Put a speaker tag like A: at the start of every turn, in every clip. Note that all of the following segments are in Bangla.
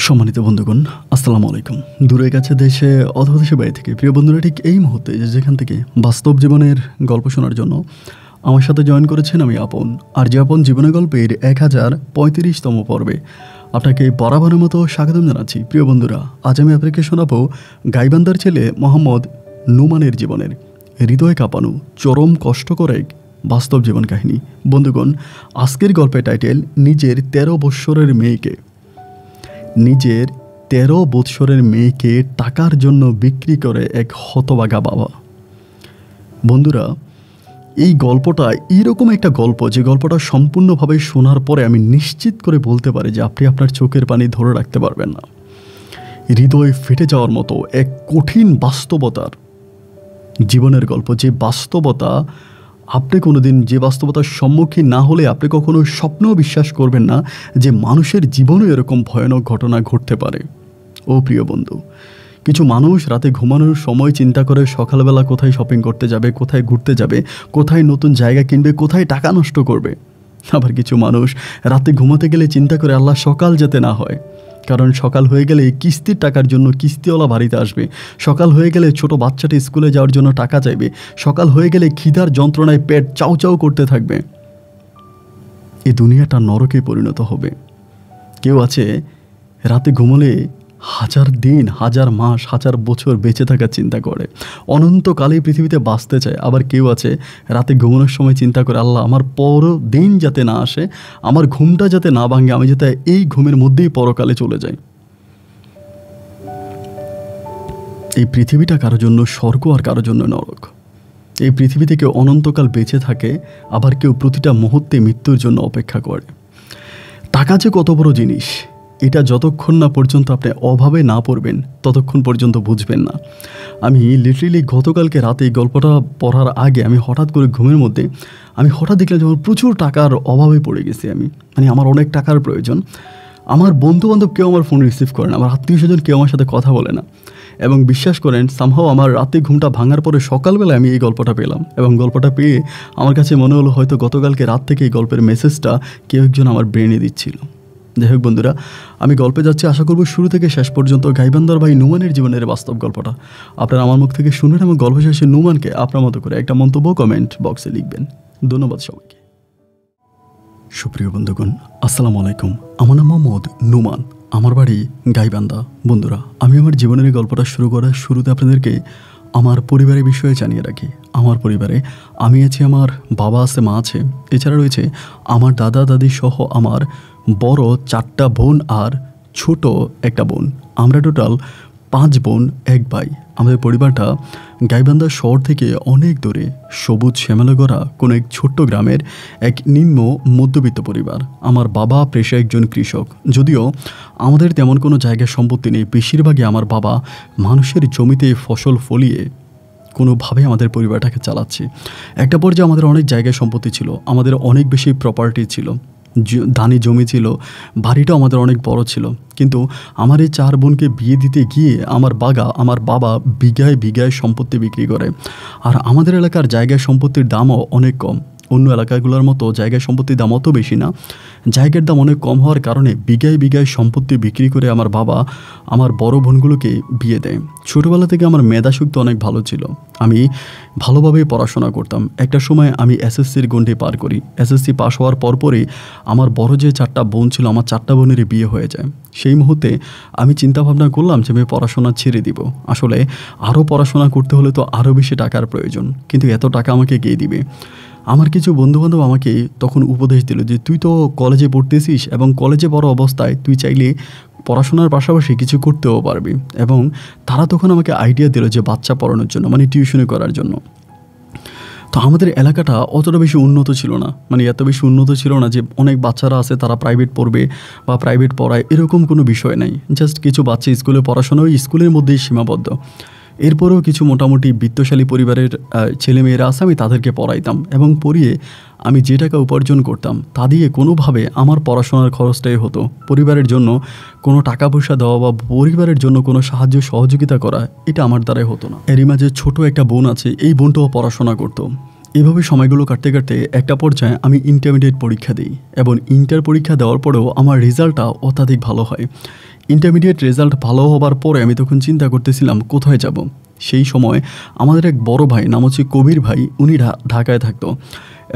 A: সম্মানিত বন্ধুগণ, আসসালামু আলাইকুম। দূরে কাছে দেশে অথবা দেশের বাইরে থেকে প্রিয় বন্ধুরা, ঠিক এই মুহূর্তে যেখান থেকে বাস্তব জীবনের গল্প শোনার জন্য আমার সাথে জয়েন করেছেন আমি আপন। আর যে আপন জীবনের গল্পের 1035তম পর্বে আপনাকে বরাবরের মতো স্বাগতম জানাচ্ছি। প্রিয় বন্ধুরা, আজ আমি আপনাকে শোনাবো গাইবান্ধার ছেলে মোহাম্মদ নুমানের জীবনের হৃদয় কাঁপানো চরম কষ্টকর এক বাস্তব জীবন কাহিনী। বন্ধুগণ, আজকের গল্পের টাইটেল নিজের 13 বৎসরের মেয়েকে টাকার জন্য বিক্রি করে এক হতভাগা বাবা। বন্ধুরা, এই গল্পটা এইরকম একটা গল্প যে গল্পটা সম্পূর্ণভাবে শোনার পরে আমি নিশ্চিত করে বলতে পারি যে আপনি আপনার চোখের পানি ধরে রাখতে পারবেন না। হৃদয় ফেটে যাওয়ার মতো এক কঠিন বাস্তবতার জীবনের গল্প, যে বাস্তবতা আপনি কোনোদিন যে বাস্তবতার সম্মুখীন না হলে আপনি কখনো স্বপ্নও বিশ্বাস করবেন না যে মানুষের জীবনেও এরকম ভয়ানক ঘটনা ঘটতে পারে। ও প্রিয় বন্ধু, কিছু মানুষ রাতে ঘুমানোর সময় চিন্তা করে সকালবেলা কোথায় শপিং করতে যাবে, কোথায় ঘুরতে যাবে, কোথায় নতুন জায়গা কিনবে, কোথায় টাকা নষ্ট করবে। আবার কিছু মানুষ রাতে ঘুমাতে গেলে চিন্তা করে আল্লাহ সকাল যাতে না হয়, কারণ সকাল হয়ে গেলে কিস্তির টাকার জন্য কিস্তিওয়ালা বাড়িতে আসবে, সকাল হয়ে গেলে ছোট বাচ্চাটি স্কুলে যাওয়ার জন্য টাকা চাইবে, সকাল হয়ে গেলে খিদার যন্ত্রণায় পেট চাউ চাউ করতে থাকবে। এই দুনিয়াটা নরকে পরিণত হবে। কেউ আছে রাতে ঘুমলে 1000 দিন, 1000 মাস, 1000 বছর বেঁচে থাকার চিন্তা করে, অনন্তকালে পৃথিবীতে বাঁচতে চায়। আবার কেউ আছে রাতে ঘুমানোর সময় চিন্তা করে আল্লাহ আমার পর দিন যাতে না আসে, আমার ঘুমটা যাতে না ভাঙে, আমি যাতে এই ঘুমের মধ্যেই পরকালে চলে যাই। এই পৃথিবীটা কারোর জন্য স্বর্গ আর কারোর জন্য নরক। এই পৃথিবীতে কেউ অনন্তকাল বেঁচে থাকে, আবার কেউ প্রতিটা মুহূর্তে মৃত্যুর জন্য অপেক্ষা করে। টাকা যে কত বড় জিনিস, এটা যতক্ষণ না পর্যন্ত আপনি অভাবে না পড়বেন ততক্ষণ পর্যন্ত বুঝবেন না। আমি লিটারেলি গতকালকে রাতে এই গল্পটা পড়ার আগে আমি হঠাৎ করে ঘুমের মধ্যে আমি হঠাৎ দেখলাম যে আমার প্রচুর টাকার অভাবে পড়ে গেছি। আমি আমার অনেক টাকার প্রয়োজন। আমার বন্ধুবান্ধব কেউ আমার ফোন রিসিভ করে না, আমার আত্মীয় স্বজন কেউ আমার সাথে কথা বলে না। এবং বিশ্বাস করেন, সামহাও আমার রাতে ঘুমটা ভাঙার পরে সকালবেলায় আমি এই গল্পটা পেলাম, এবং গল্পটা পেয়ে আমার কাছে মনে হলো হয়তো গতকালকে রাত থেকে এই গল্পের মেসেজটা কেউ একজন আমার ব্রেনে দিচ্ছিল। যাই হোক বন্ধুরা, আমি গল্পে যাচ্ছি, আশা করব শুরু থেকে শেষ পর্যন্ত গাইবান্ধার ভাই নুমানের জীবনের বাস্তব গল্পটা আপনারা আমার মুখ থেকে শুনেন, এবং গল্প শেষে নুমানকে আপনার মতো করে একটা মন্তব্য কমেন্ট বক্সে লিখবেন। ধন্যবাদ সবাইকে। সুপ্রিয় বন্ধুগণ, আসসালামু আলাইকুম। আমার নাম মোহাম্মদ নুমান, আমার বাড়ি গাইবান্ধা। বন্ধুরা, আমি আমার জীবনের এই গল্পটা শুরু করার শুরুতে আপনাদেরকে আমার পরিবারের বিষয়ে জানিয়ে রাখি। আমার পরিবারে আমি আছি, আমার বাবা আছে, মা আছে, এছাড়া রয়েছে আমার দাদা দাদি সহ আমার বড় 4টা বোন আর ছোট একটা বোন। আমরা টোটাল 5 বোন 1 ভাই। আমাদের পরিবারটা গাইবান্ধা শহর থেকে অনেক দূরে, সবুজ শ্যামলাগড়া কোনো এক ছোট্ট গ্রামের এক নিম্ন মধ্যবিত্ত পরিবার। আমার বাবা পেশায় একজন কৃষক, যদিও আমাদের তেমন কোনো জায়গায় সম্পত্তি নেই। বেশিরভাগই আমার বাবা মানুষের জমিতে ফসল ফলিয়ে কোনোভাবে আমাদের পরিবারটাকে চালাচ্ছে। একটা পর্যায়ে আমাদের অনেক জায়গায় সম্পত্তি ছিল, আমাদের অনেক বেশি প্রপার্টি ছিল, ধানি জমি ছিল, বাড়িটাও আমাদের অনেক বড় ছিল। কিন্তু আমার এই 4 বোনকে বিয়ে দিতে গিয়ে আমার বাবা বিঘায় বিঘায় সম্পত্তি বিক্রি করে। আর আমাদের এলাকার জায়গায় সম্পত্তির দামও অনেক কম, অন্য এলাকাগুলোর মতো জায়গায় সম্পত্তির দাম অত বেশি না। জায়গার দাম অনেক কম হওয়ার কারণে বিঘায় বিঘায় সম্পত্তি বিক্রি করে আমার বাবা আমার বড় বোনগুলোকে বিয়ে দেয়। ছোটোবেলা থেকে আমার মেধাশক্তি অনেক ভালো ছিল, আমি ভালোভাবেই পড়াশোনা করতাম। একটা সময় আমি এসএসসির গণ্ডি পার করি। এসএসসি পাশ হওয়ার পরপরই আমার বড় যে 4টা বোন ছিল, আমার 4টা বোনেরই বিয়ে হয়ে যায়। সেই মুহূর্তে আমি চিন্তাভাবনা করলাম যে আমি পড়াশোনা ছেড়ে দিব। আসলে আরও পড়াশোনা করতে হলে তো আরও বেশি টাকার প্রয়োজন, কিন্তু এত টাকা আমাকে কে দিবে? আমার কিছু বন্ধুবান্ধব আমাকে তখন উপদেশ দিল যে তুই তো কলেজে পড়তেছিস, এবং কলেজে পড়া অবস্থায় তুই চাইলে পড়াশোনার পাশাপাশি কিছু করতেও পারবি। এবং তারা তখন আমাকে আইডিয়া দিল যে বাচ্চা পড়ানোর জন্য, মানে টিউশনি করার জন্য। তো আমাদের এলাকাটা অতটা বেশি উন্নত ছিল না, মানে এত বেশি উন্নত ছিল না যে অনেক বাচ্চারা আছে তারা প্রাইভেট পড়বে বা প্রাইভেট পড়ায়, এরকম কোনো বিষয় নেই। জাস্ট কিছু বাচ্চা স্কুলে পড়াশোনা ওই স্কুলের মধ্যেই সীমাবদ্ধ। এরপরেও কিছু মোটামুটি বিত্তশালী পরিবারের ছেলেমেয়েরা আছে, আমি তাদেরকে পড়াইতাম, এবং পড়িয়ে আমি যে টাকা উপার্জন করতাম তা দিয়ে কোনোভাবে আমার পড়াশোনার খরচটাই হতো। পরিবারের জন্য কোনো টাকা পয়সা দেওয়া বা পরিবারের জন্য কোনো সাহায্য সহযোগিতা করা, এটা আমার দ্বারাই হতো না। এরই মাঝে ছোট একটা বোন আছে, এই বোনটাও পড়াশোনা করতো। এভাবে সময়গুলো কাটতে কাটতে একটা পর্যায়ে আমি ইন্টারমিডিয়েট পরীক্ষা দিই, এবং ইন্টার পরীক্ষা দেওয়ার পরেও আমার রেজাল্টটা অত্যাধিক ভালো হয়। ইন্টারমিডিয়েট রেজাল্ট ভালো হবার পরে আমি তখন চিন্তা করতেছিলাম কোথায় যাব। সেই সময় আমাদের এক বড় ভাই নাম হচ্ছে কবির ভাই, উনি ঢাকায় থাকতো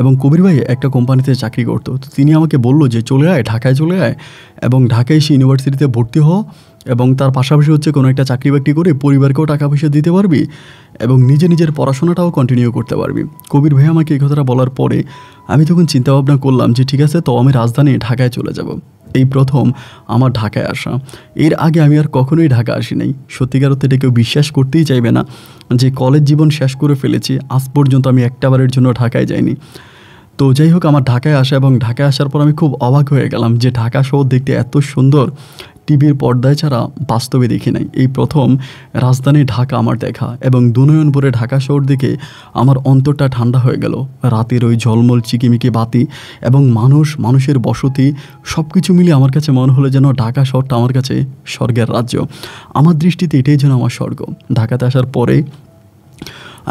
A: এবং কবির ভাই একটা কোম্পানিতে চাকরি করতো। তো তিনি আমাকে বলল যে চলে আয়, ঢাকায় চলে আয় এবং ঢাকায় এসে ইউনিভার্সিটিতে ভর্তি হও এবং তার পাশাপাশি হচ্ছে কোনো একটা চাকরি বাকরি করে পরিবারকেও টাকা পয়সা দিতে পারবি এবং নিজের পড়াশোনাটাও কন্টিনিউ করতে পারবি। কবির ভাই আমাকে এই কথাটা বলার পরে আমি তখন চিন্তাভাবনা করলাম যে ঠিক আছে, তো আমি রাজধানী ঢাকায় চলে যাব। এই প্রথম আমার ঢাকায় আসা। এর আগে আমি আর কখনোই ঢাকা আসি নাই। সত্যিকার অর্থে এটা কেউ বিশ্বাস করতেই চাইবে না যে কলেজ জীবন শেষ করে ফেলেছি, আজ পর্যন্ত আমি একটাবারের জন্য ঢাকায় যাইনি। তো যাই হোক, আমার ঢাকায় আসা এবং ঢাকায় আসার পর আমি খুব অবাক হয়ে গেলাম যে ঢাকা শহর দেখতে এত সুন্দর, টিভির পর্দায় ছাড়া বাস্তবে দেখি নাই। এই প্রথম রাজধানী ঢাকা আমার দেখা এবং দুনয়ন ভরে ঢাকা শহর দেখে আমার অন্তরটা ঠান্ডা হয়ে গেল। রাতের ওই ঝলমল চিকিমিকি বাতি এবং মানুষের বসতি সব কিছু মিলিয়ে আমার কাছে মনে হলো যেন ঢাকা শহরটা আমার কাছে স্বর্গের রাজ্য। আমার দৃষ্টিতে এটাই যেন আমার স্বর্গ। ঢাকাতে আসার পরে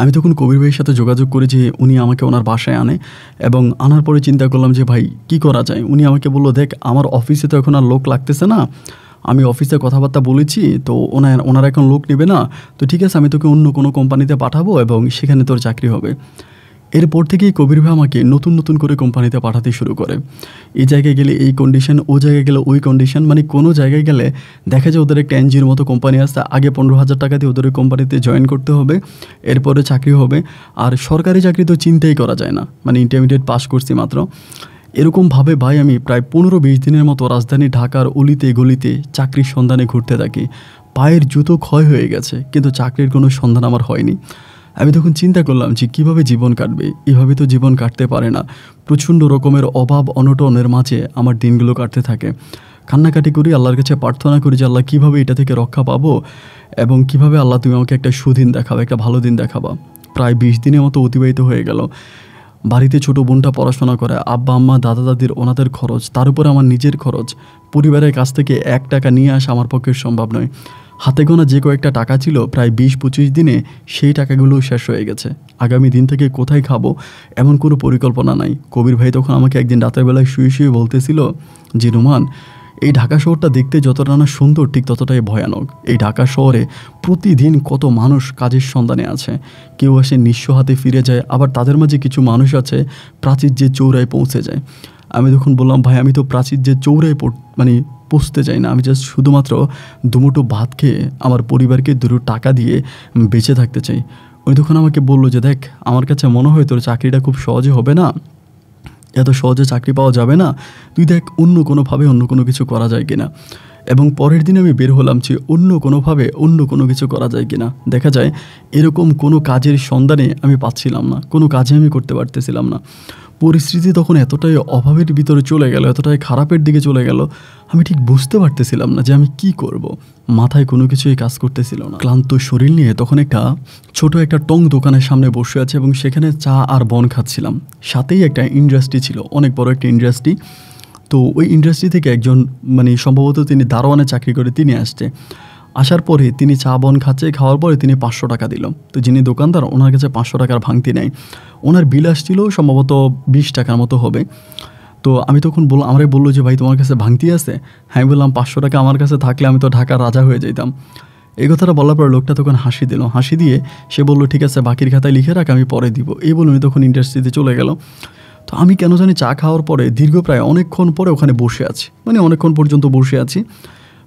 A: আমি তখন কবির ভাইয়ের সাথে যোগাযোগ করে যে উনি আমাকে ওনার বাসায় আনে এবং আনার পরে চিন্তা করলাম যে ভাই কী করা যায়। উনি আমাকে বললো, দেখ আমার অফিসে তো এখন আর লোক লাগতেছে না, আমি অফিসে কথাবার্তা বলেছি, তো ওনারা এখন লোক নেবে না, তো ঠিক আছে আমি তোকে অন্য কোনো কোম্পানিতে পাঠাবো এবং সেখানে তোর চাকরি হবে। এরপর থেকেই কবির ভাই আমাকে নতুন করে কোম্পানিতে পাঠাতে শুরু করে। এই জায়গায় গেলে এই কন্ডিশন, ও জায়গায় গেলে ওই কন্ডিশন, মানে কোনো জায়গায় গেলে দেখা যায় ওদের একটা এনজিওর মতো কোম্পানি আসছে, আগে 15,000 টাকা দিয়ে ওদের ওই কোম্পানিতে জয়েন করতে হবে, এরপরে চাকরি হবে। আর সরকারি চাকরি তো চিন্তাই করা যায় না, মানে ইন্টারমিডিয়েট পাস করছি মাত্র। এরকমভাবে ভাই আমি প্রায় 15-20 দিনের মতো রাজধানী ঢাকার অলিতে গলিতে চাকরির সন্ধানে ঘুরতে থাকি। পায়ের জুতো ক্ষয় হয়ে গেছে, কিন্তু চাকরির কোনো সন্ধান আমার হয়নি। আমি তখন চিন্তা করলাম যে কীভাবে জীবন কাটবে, এভাবে তো জীবন কাটতে পারে না। প্রচণ্ড রকমের অভাব অনটনের মাঝে আমার দিনগুলো কাটতে থাকে। কান্নাকাটি করি, আল্লাহর কাছে প্রার্থনা করি যে আল্লাহ কীভাবে এটা থেকে রক্ষা পাবো এবং কীভাবে আল্লাহ তুমি আমাকে একটা সুদিন দেখাবা, একটা ভালো দিন দেখাবা। প্রায় 20 দিনের মতো অতিবাহিত হয়ে গেল। বাড়িতে ছোটো বোনটা পড়াশোনা করে, আব্বা আম্মা দাদা দাদির ওনাদের খরচ, তার উপরে আমার নিজের খরচ, পরিবারের কাছ থেকে 1 টাকা নিয়ে আসা আমার পক্ষে সম্ভব নয়। হাতে গোনা যে কয়েকটা টাকা ছিল প্রায় 20-25 দিনে সেই টাকাগুলোও শেষ হয়ে গেছে। আগামী দিন থেকে কোথায় খাবো এমন কোনো পরিকল্পনা নাই। কবির ভাই তখন আমাকে একদিন রাতের বেলায় শুয়ে বলতেছিল যে রুমান, এই ঢাকা শহরটা দেখতে যতটা না সুন্দর ঠিক ততটাই ভয়ানক। এই ঢাকা শহরে প্রতিদিন কত মানুষ কাজের সন্ধানে আছে, কেউ আসে নিঃস্ব হাতে ফিরে যায়, আবার তাদের মাঝে কিছু মানুষ আছে প্রাচীর্যের চৌড়ায় পৌঁছে যায়। আমি তখন বললাম, ভাই আমি তো প্রাচীর্যের চৌড়ায় পৌঁছতে চাই না, আমি জাস্ট শুধুমাত্র দুমুঠো ভাত খেয়ে আমার পরিবারকে 2 টাকা দিয়ে বেঁচে থাকতে চাই। উনি তখন আমাকে বললো যে দেখ, আমার কাছে মনে হয় তোর চাকরিটা খুব সহজে হবে না, এত সহজে চাকরি পাওয়া যাবে না, তুই দেখ অন্য কোনোভাবে অন্য কোনো কিছু করা যায় কিনা। এবং পরের দিন আমি বের হলাম যে অন্য কোনোভাবে অন্য কোনো কিছু করা যায় কিনা। দেখা যায় এরকম কোনো কাজের সন্ধানে আমি পাচ্ছিলাম না, কোনো কাজে আমি করতে পারতেছিলাম না। পরিস্থিতি তখন এতটাই অভাবের ভিতরে চলে গেল, এতটাই খারাপের দিকে চলে গেল, আমি ঠিক বুঝতে পারতেছিলাম না যে আমি কি করব। মাথায় কোনো কিছুই কাজ করতেছিল না। ক্লান্ত শরীর নিয়ে তখন ছোট একটা টং দোকানের সামনে বসে আছে এবং সেখানে চা আর বন খাচ্ছিলাম। সাথেই একটা ইন্ডাস্ট্রি ছিল, অনেক বড় একটা ইন্ডাস্ট্রি। তো ওই ইন্ডাস্ট্রি থেকে একজন সম্ভবত তিনি দারোয়ানে চাকরি করে তিনি আসছে। আসার পরে তিনি চা বন খাচ্ছে, খাওয়ার পরে তিনি 500 টাকা দিল। তো যিনি দোকানদার ওনার কাছে 500 টাকার ভাঙতি নেয়। ওনার বিল আসছিল সম্ভবত 20 টাকার মতো হবে। তো আমি তখন আমারই বললো যে ভাই তোমার কাছে ভাঙতি আছে? হ্যাঁ, আমি বললাম 500 টাকা আমার কাছে থাকলে আমি তো ঢাকার রাজা হয়ে যেতাম। এই কথাটা বলার পর লোকটা তখন হাসি দিল। হাসি দিয়ে সে বললো ঠিক আছে বাকির খাতায় লিখে রাখ, আমি পরে দিব। এই বলে উনি তখন ইন্ডাস্ট্রিতে চলে গেল। তো আমি কেন জানি চা খাওয়ার পরে দীর্ঘ প্রায় অনেকক্ষণ পরে ওখানে বসে আছি, অনেকক্ষণ পর্যন্ত বসে আছি।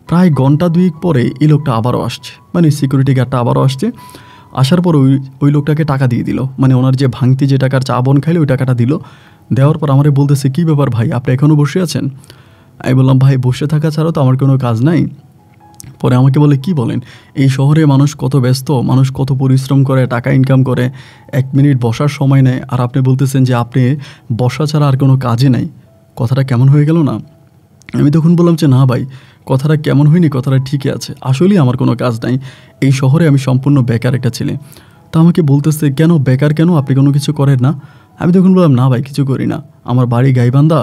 A: প্রায় ঘন্টা 2 পরে এই লোকটা আবারও আসছে, সিকিউরিটি গার্ডটা আবারও আসছে। আসার পর ওই লোকটাকে টাকা দিয়ে দিল, ওনার যে ভাঙতি যে টাকার চা বন খাইলে ওই টাকাটা দিল। দেওয়ার পর আমারে বলতেছে কী ব্যাপার ভাই, আপনি এখনও বসে আছেন? আমি বললাম ভাই বসে থাকা ছাড়াও তো আমার কোনো কাজ নাই। পরে আমাকে বলে কি বলেন, এই শহরে মানুষ কত ব্যস্ত, মানুষ কত পরিশ্রম করে, টাকা ইনকাম করে, 1 মিনিট বসার সময় নেয়, আর আপনি বলতেছেন যে আপনি বসা ছাড়া আর কোনো কাজই নাই। কথাটা কেমন হয়ে গেল না? আমি তখন বললাম যে না ভাই, কথাটা কেমন হয়নি, কথাটা ঠিকই আছে, আসলেই আমার কোনো কাজ নাই, এই শহরে আমি সম্পূর্ণ বেকার একটা ছেলে। তা আমাকে বলতেছে কেন বেকার, কেন আপনি কোনো কিছু করেন না? আমি তখন বললাম, না ভাই কিছু করি না, আমার বাড়ি গাইবান্ধা,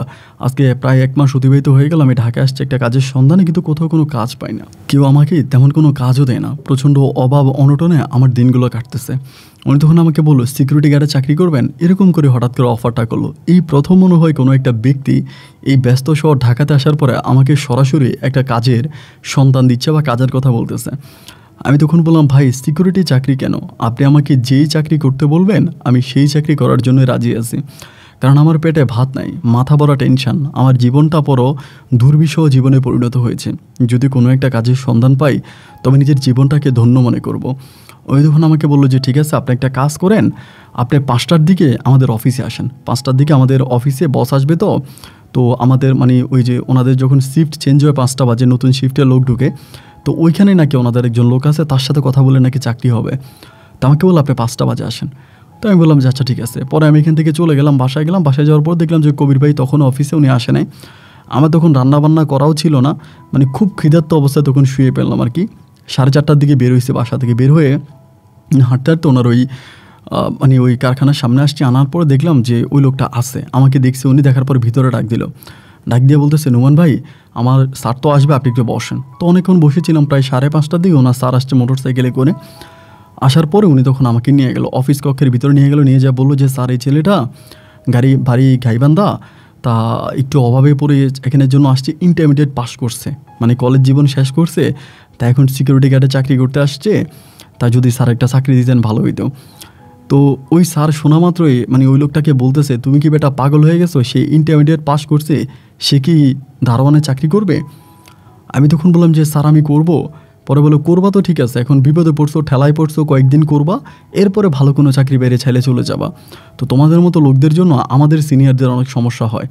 A: আজকে প্রায় 1 মাস অতিবাহিত হয়ে গেল, আমি ঢাকায় আসছি একটা কাজের সন্ধানে, কিন্তু কোথাও কোনো কাজ পাই না, কেউ আমাকে তেমন কোনো কাজও দেয় না, প্রচণ্ড অভাব অনটনে আমার দিনগুলো কাটতেছে। উনি তখন আমাকে বললো সিকিউরিটি গার্ডে চাকরি করবেন, এরকম করে হঠাৎ করে অফারটা করলো। এই প্রথম মনে হয় কোনো একটা ব্যক্তি এই ব্যস্ত শহর ঢাকাতে আসার পরে আমাকে সরাসরি একটা কাজের সন্ধান দিচ্ছে বা কাজের কথা বলতেছে। আমি তখন বললাম, ভাই সিকিউরিটি চাকরি কেন, আপনি আমাকে যেই চাকরি করতে বলবেন আমি সেই চাকরি করার জন্য রাজি আছি, কারণ আমার পেটে ভাত নাই, মাথা ভরা টেনশন, আমার জীবনটা বড় দুর্বিষহ জীবনে পরিণত হয়েছে। যদি কোনো একটা কাজের সন্ধান পাই তবে নিজের জীবনটাকে ধন্য মনে করব। ওই তখন আমাকে বললো যে ঠিক আছে, আপনি একটা কাজ করেন, আপনি 5টার দিকে আমাদের অফিসে আসেন, 5টার দিকে আমাদের অফিসে বস আসবে। তো আমাদের মানে ওই যে ওনাদের যখন শিফট চেঞ্জ হয় 5টা বাজে, নতুন শিফটে লোক ঢুকে, তো ওইখানে নাকি ওনাদের একজন লোক আছে, তার সাথে কথা বলে নাকি চাকরি হবে। তো আমাকে বললো আপনি 5টা বাজে আসেন। তো আমি বললাম যে আচ্ছা ঠিক আছে। পরে আমি এখান থেকে চলে গেলাম, বাসায় গেলাম। বাসায় যাওয়ার পর দেখলাম যে কবির ভাই তখন অফিসে, উনি আসে নাই। আমার তখন রান্নাবান্না করাও ছিল না, মানে খুব ক্ষুধার্ত অবস্থায় তখন শুয়ে পেলাম আর কি। 4:30টার দিকে বের হয়েছে, বাসা থেকে বের হয়ে হাঁটতে হাঁটতে ওনার মানে ওই কারখানার সামনে আসছি। আনার পরে দেখলাম যে ওই লোকটা আছে, আমাকে দেখছে। উনি দেখার পর ভিতরে ডাক দিয়ে বলতেছে, নোমান ভাই আমার স্যার তো আসবে, আপনি একটু বসেন। তো অনেকক্ষণ বসেছিলাম, প্রায় 5:30টার দিকে ওনার স্যার আসছে মোটর সাইকেলে করে। আসার পরে উনি তখন আমাকে নিয়ে গেল অফিস কক্ষের ভিতরে, নিয়ে যা বললো যে স্যার এই ছেলেটা বাড়ি গাইবান্ধা, তা একটু অভাবে পড়ে এখানের জন্য আসছে, ইন্টারমিডিয়েট পাস করছে, মানে কলেজ জীবন শেষ করছে, তা এখন সিকিউরিটি গার্ডে চাকরি করতে আসছে, তা যদি স্যার একটা চাকরি দিতেন ভালো হইতো। তো ওই স্যার শোনা মাত্রই মানে ওই লোকটাকে বলতেছে, তুমি কি বেটা পাগল হয়ে গেছো, সে ইন্টারমিডিয়েট পাস করছে, সে কি দারোয়ানে চাকরি করবে? আমি তখন বললাম যে স্যার আমি করব। পরে বলে, করবা তো ঠিক আছে, এখন বিপদে পড়ছো, ঠেলায় পড়ছো, কয়েকদিন করবা, এরপরে ভালো কোনো চাকরি বাইরে ছেলে চলে যাবা। তো তোমাদের মতো লোকদের জন্য আমাদের সিনিয়রদের অনেক সমস্যা হয়।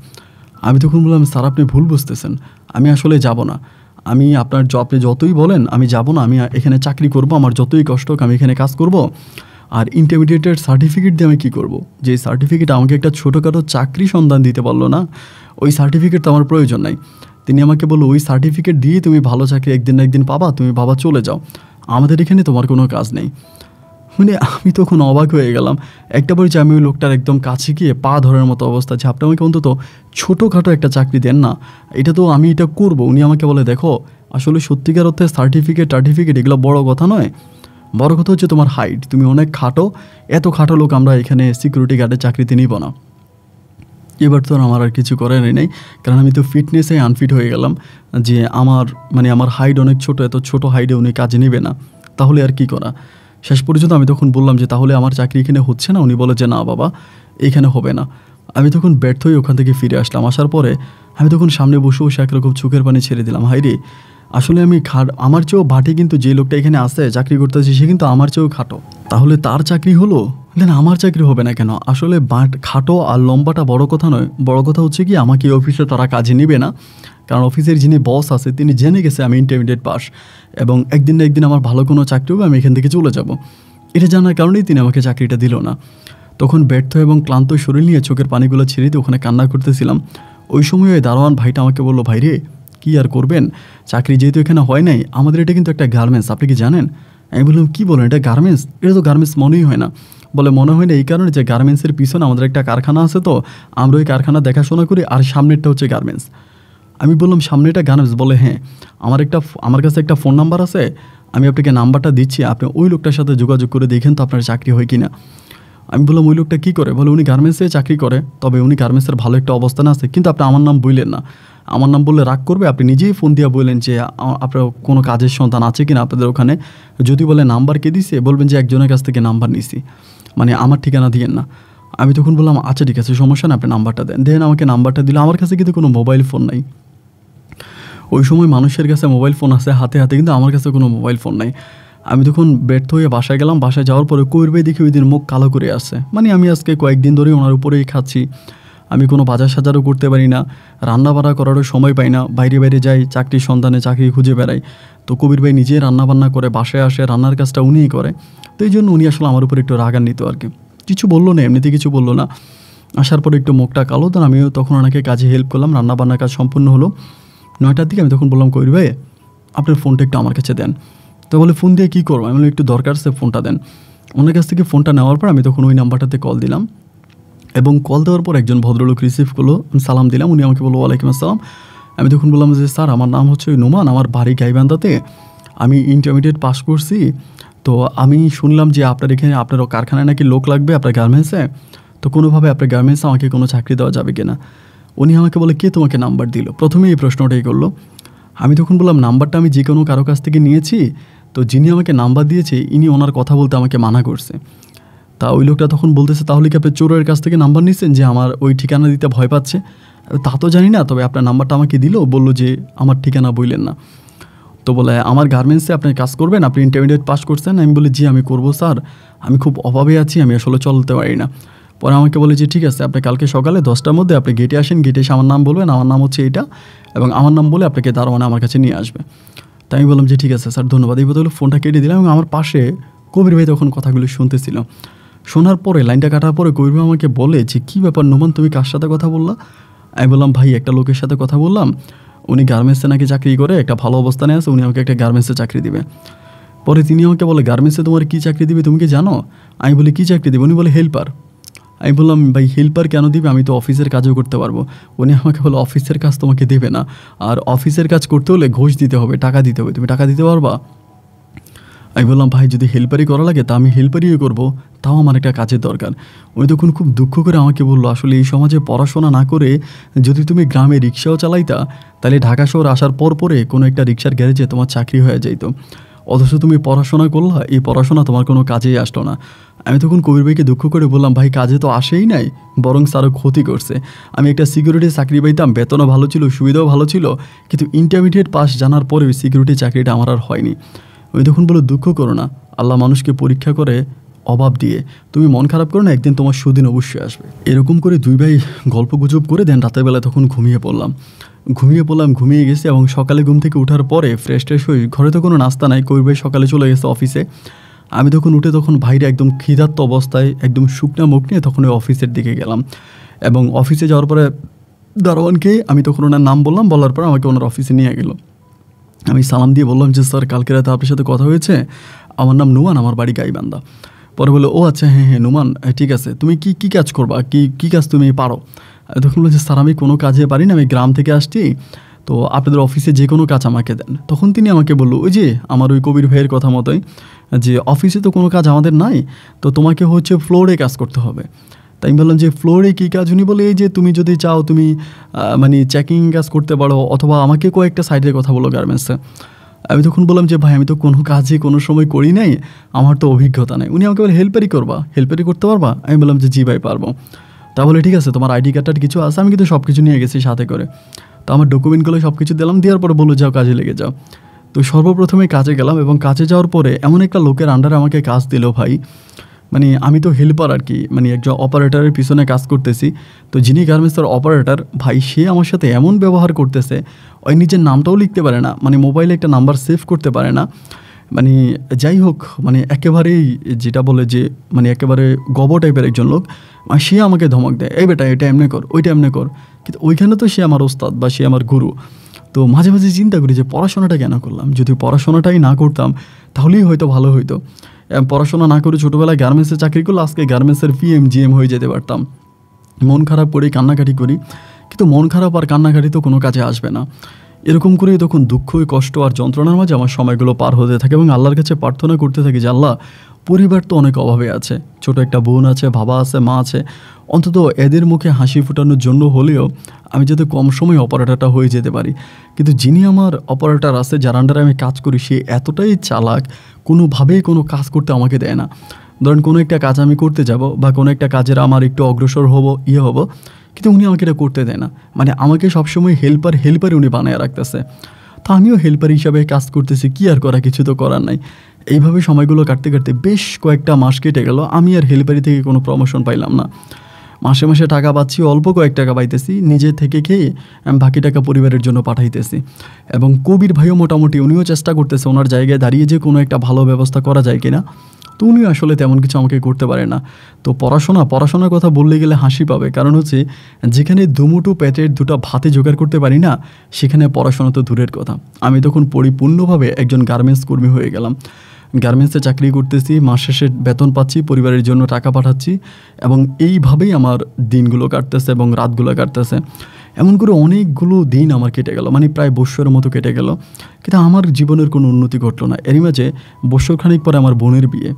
A: আমি তখন বললাম, স্যার আপনি ভুল বুঝতেছেন, আমি আসলে যাব না, আপনি যতই বলেন আমি যাব না, আমি এখানে চাকরি করব, আমার যতই কষ্ট হোক আমি এখানে কাজ করব। আর ইন্টারমিডিয়েটের সার্টিফিকেট দিয়ে আমি কী করব? যে সার্টিফিকেট আমাকে একটা ছোটোখাটো চাকরি সন্ধান দিতে পারলো না, ওই সার্টিফিকেট তো আমার প্রয়োজন নাই। তিনি আমাকে বললো, ওই সার্টিফিকেট দিয়ে তুমি ভালো চাকরি একদিন না একদিন পাবা, তুমি বাবা চলে যাও, আমাদের এখানে তোমার কোনো কাজ নেই। মানে আমি তখন অবাক হয়ে গেলাম। একটা পরিচয় আমি ওই লোকটার একদম কাছে গিয়ে পা ধরার মতো অবস্থা, যে আপনি আমাকে অন্তত ছোটোখাটো একটা চাকরি দেন না, আমি এটা করব। উনি আমাকে বলে, দেখো আসলে সত্যিকার অর্থে সার্টিফিকেট এগুলো বড় কথা নয়, বড় কথা হচ্ছে তোমার হাইট, তুমি অনেক খাটো, এত খাটো লোক আমরা এখানে সিকিউরিটি গার্ডের চাকরিতে নিব না। এবার তো আমার আর কিছু করার নেই, কারণ আমি তো ফিটনেসে আনফিট হয়ে গেলাম, যে আমার হাইট অনেক ছোট, এত ছোট হাইটে উনি কাজে নেবে না, তাহলে আর কি করা। শেষ পর্যন্ত আমি তখন বললাম যে তাহলে আমার চাকরি এখানে হচ্ছে না। উনি বলে যে না বাবা, এখানে হবে না। আমি তখন ব্যর্থ হয়ে ওখান থেকে ফিরে আসলাম। আসার পরে আমি তখন সামনে বসে একরকম চোখের পানি ছেড়ে দিলাম। হাইরে, আসলে আমি আমার চেয়েও বাটি, কিন্তু যে লোকটা এখানে আসে চাকরি করতেছে সে কিন্তু আমার চেয়েও খাটো, তাহলে তার চাকরি হলো, দেন আমার চাকরি হবে না কেন? আসলে খাটো আর লম্বাটা বড় কথা নয়, বড় কথা হচ্ছে কি আমাকে এই অফিসে তারা কাজে নেবে না, কারণ অফিসের যিনি বস আছে তিনি জেনে গেছে আমি ইন্টারমিডিয়েট পাস, এবং একদিন না একদিন আমার ভালো কোনো চাকরি হবে, আমি এখান থেকে চলে যাব। এটা জানার কারণেই তিনি আমাকে চাকরিটা দিল না। তখন ব্যর্থ এবং ক্লান্ত শরীর নিয়ে চোখের পানিগুলো ছেড়ে দিয়ে ওখানে কান্না করতেছিলাম। ওই সময় ওই দারোয়ান ভাইটা আমাকে বললো, ভাই রে কী আর করবেন, চাকরি যেহেতু এখানে হয় নাই, আমাদের এটা কিন্তু একটা গার্মেন্টস, আপনি কি জানেন? আমি বললাম, কী বলেন, এটা গার্মেন্টস? এটা তো গার্মেন্টস মনেই হয় না। বলে, মনে হয় না এই কারণে যে গার্মেন্টসের পিছনে আমাদের একটা কারখানা আছে, তো আমরা ওই কারখানা দেখাশোনা করি, আর সামনেরটা হচ্ছে গার্মেন্টস। আমি বললাম, সামনে এটা গার্মেন্টস? বলে, হ্যাঁ, আমার কাছে একটা ফোন নাম্বার আছে, আমি আপনাকে নাম্বারটা দিচ্ছি, আপনি ওই লোকটার সাথে যোগাযোগ করে দেখেন তো আপনার চাকরি হয় কি না। আমি বললাম, ওই লোকটা কী করে? বলে, উনি গার্মেন্টসে চাকরি করে, তবে উনি গার্মেন্টসের ভালো একটা অবস্থানে আছে, কিন্তু আপনি আমার নাম বললেন না, আমার নাম বললে রাগ করবে, আপনি নিজেই ফোন দিয়ে বললেন যে আপনার কোনো কাজের সন্ধান আছে কি না আপনাদের ওখানে। যদি বলে নাম্বার কে দিছে, বলবেন যে একজনের কাছ থেকে নাম্বার নিছি, মানে আমার ঠিকানা দিয়েন না। আমি তখন বললাম, আচ্ছা ঠিক আছে, সমস্যা না, আপনি নাম্বারটা দেন। আমাকে নাম্বারটা দিল। আমার কাছে কিন্তু কোনো মোবাইল ফোন নাই। ওই সময় মানুষের কাছে মোবাইল ফোন আছে হাতে হাতে, কিন্তু আমার কাছে কোনো মোবাইল ফোন নাই। আমি তখন ব্যর্থ হয়ে বাসায় গেলাম। বাসায় যাওয়ার পরে কবির ভাই দেখি ওই দিন মুখ কালো করে আসছে, মানে আমি আজকে কয়েকদিন ধরে ওনার উপরেই খাচ্ছি, আমি কোনো বাজার সাজারও করতে পারি না, রান্নাবান্না করারও সময় পাই না, বাইরে যাই চাকরির সন্ধানে, চাকরি খুঁজে বেড়াই। তো কবির ভাই নিজে রান্নাবান্না করে বাসায় আসে, রান্নার কাজটা উনিই করে। তো এই জন্য উনি আসলে আমার উপর একটু রাগান্বিত আর কি, কিছু বললো না, এমনিতে কিছু বললো না। আসার পরে একটু মুখটা কালো, তো আমিও তখন ওনাকে কাজে হেল্প করলাম, রান্নাবান্নার কাজ সম্পূর্ণ হলো। 9টার দিকে আমি তখন বললাম, কবির ভাই আপনার ফোনটা একটু আমার কাছে দেন। তো বলে, ফোন দিয়ে কী করবো? আমি বললাম, একটু দরকার আছে, ফোনটা দেন। ওনার কাছ থেকে ফোনটা নেওয়ার পর আমি তখন ওই নাম্বারটাতে কল দিলাম। এবং কল দেওয়ার পর একজন ভদ্রলোক রিসিভ করলো, আমি সালাম দিলাম, উনি আমাকে বললো ওয়ালাইকুম আসসালাম। আমি তখন বললাম যে স্যার আমার নাম হচ্ছে নোমান, আমার বাড়ি গাইবান্ধাতে, আমি ইন্টারমিডিয়েট পাস করছি, তো আমি শুনলাম যে আপনার এখানে আপনার কারখানায় নাকি লোক লাগবে আপনার গার্মেন্টসে, তো কোনোভাবে আপনার গার্মেন্টসে আমাকে কোনো চাকরি দেওয়া যাবে কিনা। উনি আমাকে বলে কে তোমাকে নাম্বার দিল, প্রথমে এই প্রশ্নটাই করলো। আমি তখন বললাম নাম্বারটা আমি যে কোনো কারো কাছ থেকে নিয়েছি, তো যিনি আমাকে নাম্বার দিয়েছে ইনি ওনার কথা বলতে আমাকে মানা করছে। তা ওই লোকটা তখন বলতেছে তাহলে কি আপনি চোরের কাছ থেকে নাম্বার নিচ্ছেন যে আমার ওই ঠিকানা দিতে ভয় পাচ্ছে? তা তো জানি না, তবে আপনার নাম্বারটা আমাকে দিল, বললো যে আমার ঠিকানা বললেন না। তো বলে আমার গার্মেন্টসে আপনি কাজ করবেন, আপনি ইন্টারমিডিয়েট পাস করছেন? আমি বলি জি আমি করবো স্যার, আমি খুব অভাবে আছি, আমি আসলে চলতে পারি না। পরে আমাকে বলে যে ঠিক আছে আপনি কালকে সকালে 10টার মধ্যে আপনি গেটে আসেন, গেটে এসে আমার নাম বলবেন, আমার নাম হচ্ছে এইটা, এবং আমার নাম বলে আপনাকে দারোয়ান আমার কাছে নিয়ে আসবে। তাই আমি বললাম যে ঠিক আছে স্যার ধন্যবাদ। এই বলে ফোনটা কেটে দিলাম এবং আমার পাশে কবির ভাই তখন কথাগুলো শুনতেছিল। শোনার পরে লাইনটা কাটার পরে কবির ভাই আমাকে বলে যে কী ব্যাপার নোমান তুমি কার সাথে কথা বললা? আমি বললাম ভাই একটা লোকের সাথে কথা বললাম, উনি গার্মেন্টসে নাকি চাকরি করে, একটা ভালো অবস্থানে আছে, উনি আমাকে একটা গার্মেন্টসে চাকরি দিবে। পরে তিনি আমাকে বলে গার্মেন্টসে তোমার কী চাকরি দিবে তুমি কি জানো? আমি বলি কী চাকরি দেবে? উনি বলে হেল্পার। আমি বললাম ভাই হেল্পার কেন দিবে, আমি তো অফিসের কাজও করতে পারবো। উনি আমাকে বলে অফিসের কাজ তোমাকে দেবে না, আর অফিসের কাজ করতে হলে ঘুষ দিতে হবে, টাকা দিতে হবে, তুমি টাকা দিতে পারবা? আমি বললাম ভাই যদি হেল্পারই করা লাগে তা আমি হেল্পারিও করবো, তাও আমার একটা কাজের দরকার। উনি তখন খুব দুঃখ করে আমাকে বললো আসলে এই সমাজে পড়াশোনা না করে যদি তুমি গ্রামে রিক্সাও চালাইতা তাহলে ঢাকা শহর আসার পরে কোনো একটা রিক্সার গ্যারেজে তোমার চাকরি হয়ে যাইত, অথচ তুমি পড়াশোনা করলা, এই পড়াশোনা তোমার কোনো কাজেই আসলো না। আমি তখন কবির ভাইকে দুঃখ করে বললাম ভাই কাজে তো আসেই নাই, বরং আরও ক্ষতি করছে। আমি একটা সিকিউরিটি চাকরি পাইতাম, বেতনও ভালো ছিল, সুবিধাও ভালো ছিল, কিন্তু ইন্টারমিডিয়েট পাস জানার পরে ওই সিকিউরিটি চাকরিটা আমার আর হয়নি। আমি তখন বলো দুঃখ করো না, আল্লাহ মানুষকে পরীক্ষা করে অভাব দিয়ে, তুমি মন খারাপ করো না, একদিন তোমার সুদিন অবশ্যই আসবে। এরকম করে দুই ভাই গল্প গুজব করে দেন রাতের বেলা তখন ঘুমিয়ে পড়লাম, ঘুমিয়ে গেছি। এবং সকালে ঘুম থেকে ওঠার পরে ফ্রেশ ট্রেশ হই, ঘরে তো কোনো নাস্তা নাই, কবির ভাই সকালে চলে গেছে অফিসে। আমি তখন উঠে তখন ভাইরে একদম ক্ষিধার্ত অবস্থায় একদম শুকনা মুখ নিয়ে তখন ওই অফিসের দিকে গেলাম। এবং অফিসে যাওয়ার পরে দারোয়ানকে আমি তখন ওনার নাম বললাম, বলার পর আমাকে ওনার অফিসে নিয়ে গেল। আমি সালাম দিয়ে বললাম যে স্যার কালকে রাতে আপনার সাথে কথা হয়েছে, আমার নাম নুমান, আমার বাড়ি গাইবান্ধা। পরে বললো ও আচ্ছা হ্যাঁ নুমান ঠিক আছে, তুমি কি কাজ করবা, কি কাজ তুমি পারো? তখন বলছে স্যার আমি কোনো কাজে পারি না, আমি গ্রাম থেকে আসছি, তো আপনাদের অফিসে যে কোনো কাজ আমাকে দেন। তখন তিনি আমাকে বললো ওই যে আমার ওই কবির ভাইয়ের কথা মতোই, যে অফিসে তো কোনো কাজ আমাদের নাই, তো তোমাকে হচ্ছে ফ্লোরে কাজ করতে হবে। তাই আমি বললাম যে ফ্লোরে কী কাজ? উনি বলে এই যে তুমি যদি চাও তুমি মানে চেকিং কাজ করতে পারো, অথবা আমাকে কয়েকটা সাইডের কথা বলো গার্মেন্টসে। আমি তখন বললাম যে ভাই আমি তো কোনো কাজই কোনো সময় করি নাই, আমার তো অভিজ্ঞতা নেই। উনি আমাকে বলে হেল্পারি করতে পারবা? আমি বললাম যে জি ভাই পারবো। তা বলে ঠিক আছে তোমার আইডি কার্ডটার কিছু আছে? আমি কিন্তু সব কিছু নিয়ে গেছি সাথে করে। তো আমার ডকুমেন্টগুলো সব কিছু দিলাম, দেওয়ার পরে বললো যাও কাজে লেগে যাও। তো সর্বপ্রথমে কাজে গেলাম, এবং কাজে যাওয়ার পরে এমন একটা লোকের আন্ডারে আমাকে কাজ দিল ভাই, মানে আমি তো হেল্পার আর কি, মানে একজন অপারেটরের পিছনে কাজ করতেছি। তো যিনি গার্মেন্টসের অপারেটর ভাই, সে আমার সাথে এমন ব্যবহার করতেছে, ওই নিজের নামটাও লিখতে পারে না, মানে মোবাইলে একটা নাম্বার সেভ করতে পারে না, মানে যাই হোক, মানে একেবারেই যেটা বলে যে মানে একেবারে গব টাইপের একজন লোক। সে আমাকে ধমক দেয়, এই বেটা এটা এমনি কর, ওইটা এমনি কর, কিন্তু ওইখানে তো সে আমার ওস্তাদ বা সে আমার গুরু। তো মাঝে মাঝে চিন্তা করি যে পড়াশোনাটা কেন করলাম, যদি পড়াশোনাটাই না করতাম তাহলেই হয়তো ভালো হইতো। পড়াশোনা না করে ছোটোবেলায় গার্মেন্টসে চাকরি করলে আজকে গার্মেন্টসের PM GM হয়ে যেতে পারতাম। মন খারাপ করি, কান্নাকাটি করি, কিন্তু মন খারাপ আর কান্নাকাটি তো কোনো কাজে আসবে না। এরকম করেই তখন দুঃখ, কষ্ট আর যন্ত্রণার মাঝে আমার সময়গুলো পার হতে থাকে, এবং আল্লাহর কাছে প্রার্থনা করতে থাকি যে আল্লাহ পরিবার তো অনেক অভাবে আছে, ছোট একটা বোন আছে, বাবা আছে, মা আছে, অন্তত এদের মুখে হাসি ফোটানোর জন্য হলেও আমি যাতে কম সময় অপারেটরটা হয়ে যেতে পারি। কিন্তু যিনি আমার অপারেটর আছে, যার আন্ডারে আমি কাজ করি, সে এতটাই চালাক, কোনোভাবেই কোনো কাজ করতে আমাকে দেয় না। ধরেন কোনো একটা কাজ আমি করতে যাব বা কোনো একটা কাজের আমার একটু অগ্রসর হব কিন্তু উনি আমাকে এটা করতে দেয় না, মানে আমাকে সবসময় হেল্পার উনি বানায় রাখতেছে। তো আমিও হেল্পার হিসাবে কাজ করতেছি, কি আর করা, কিছু তো করার নাই। এইভাবে সময়গুলো কাটতে কাটতে বেশ কয়েকটা মাস কেটে গেল, আমি আর হেল্পারি থেকে কোনো প্রমোশন পাইলাম না। মাসে মাসে টাকা পাচ্ছি, অল্প কয়েক টাকা পাইতেছি, নিজে থেকে খেয়ে বাকি টাকা পরিবারের জন্য পাঠাইতেছি। এবং কবির ভাইও মোটামুটি উনিও চেষ্টা করতেছে ওনার জায়গায় দাঁড়িয়ে যে কোনো একটা ভালো ব্যবস্থা করা যায় কিনা, তো উনিও আসলে তেমন কিছু আমাকে করতে পারে না। তো পড়াশোনার কথা বললে গেলে হাসি পাবে, কারণ হচ্ছে যেখানে দুমুঠো পেটের দুটো ভাতে জোগাড় করতে পারি না, সেখানে পড়াশোনা তো দূরের কথা। আমি তখন পরিপূর্ণভাবে একজন গার্মেন্টস কর্মী হয়ে গেলাম। গার্মেন্টসে চাকরি করতেছি, মাস শেষে বেতন পাচ্ছি, পরিবারের জন্য টাকা পাঠাচ্ছি, এবং এইভাবেই আমার দিনগুলো কাটতেছে এবং রাতগুলো কাটতেছে। এমন করে অনেকগুলো দিন আমার কেটে গেল, মানে প্রায় বৎসরের মতো কেটে গেল, কিন্তু আমার জীবনের কোনো উন্নতি ঘটলো না। এরই মাঝে বৎসরখানেক পরে আমার বোনের বিয়ে।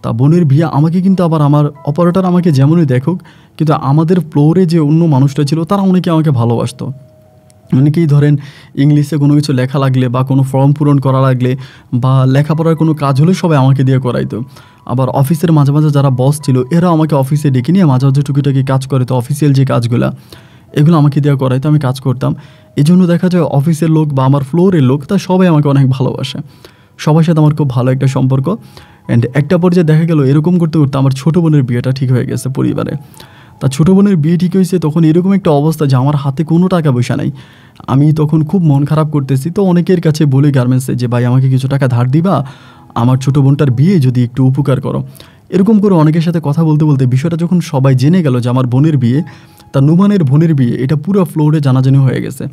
A: তা বোনের বিয়ে আমাকে কিন্তু আবার আমার অপারেটর আমাকে যেমনই দেখুক, কিন্তু আমাদের ফ্লোরে যে অন্য মানুষটা ছিল তারা অনেকে আমাকে ভালোবাসতো। অনেকেই ধরেন ইংলিশে কোনো কিছু লেখা লাগলে বা কোনো ফর্ম পূরণ করা লাগলে বা লেখাপড়ার কোনো কাজ হলে সবাই আমাকে দিয়ে করাইতো। আবার অফিসের মাঝে মাঝে যারা বস ছিল এরা আমাকে অফিসে ডেকে নিয়ে মাঝে মাঝে টুকিটাকি কাজ করে, তো অফিসিয়াল যে কাজগুলো এগুলো আমাকে দেওয়া করাইতো, আমি কাজ করতাম। এই জন্য দেখা যায় অফিসের লোক বা আমার ফ্লোরের লোক তা সবাই আমাকে অনেক ভালোবাসে, সবার সাথে আমার খুব ভালো একটা সম্পর্ক। অ্যান্ড একটা পর্যায়ে দেখা গেল এরকম করতে করতে আমার ছোটো বোনের বিয়েটা ঠিক হয়ে গেছে পরিবারে। তা ছোটো বোনের বিয়ে ঠিক হয়েছে, তখন এরকম একটা অবস্থা যে আমার হাতে কোনো টাকা পয়সা নাই। আমি তখন খুব মন খারাপ করতেছি, তো অনেকের কাছে বলি গার্মেন্টসে যে ভাই আমাকে কিছু টাকা ধার দিবা, আমার ছোটো বোনটার বিয়ে যদি একটু উপকার করো। এরকম করে অনেকের সাথে কথা বলতে বলতে বিষয়টা যখন সবাই জেনে গেল যে আমার বোনের বিয়ে, তা নুমানের বোনের বিয়ে, এটা পুরো ফ্লোরে জানাজানি হয়ে গেছে।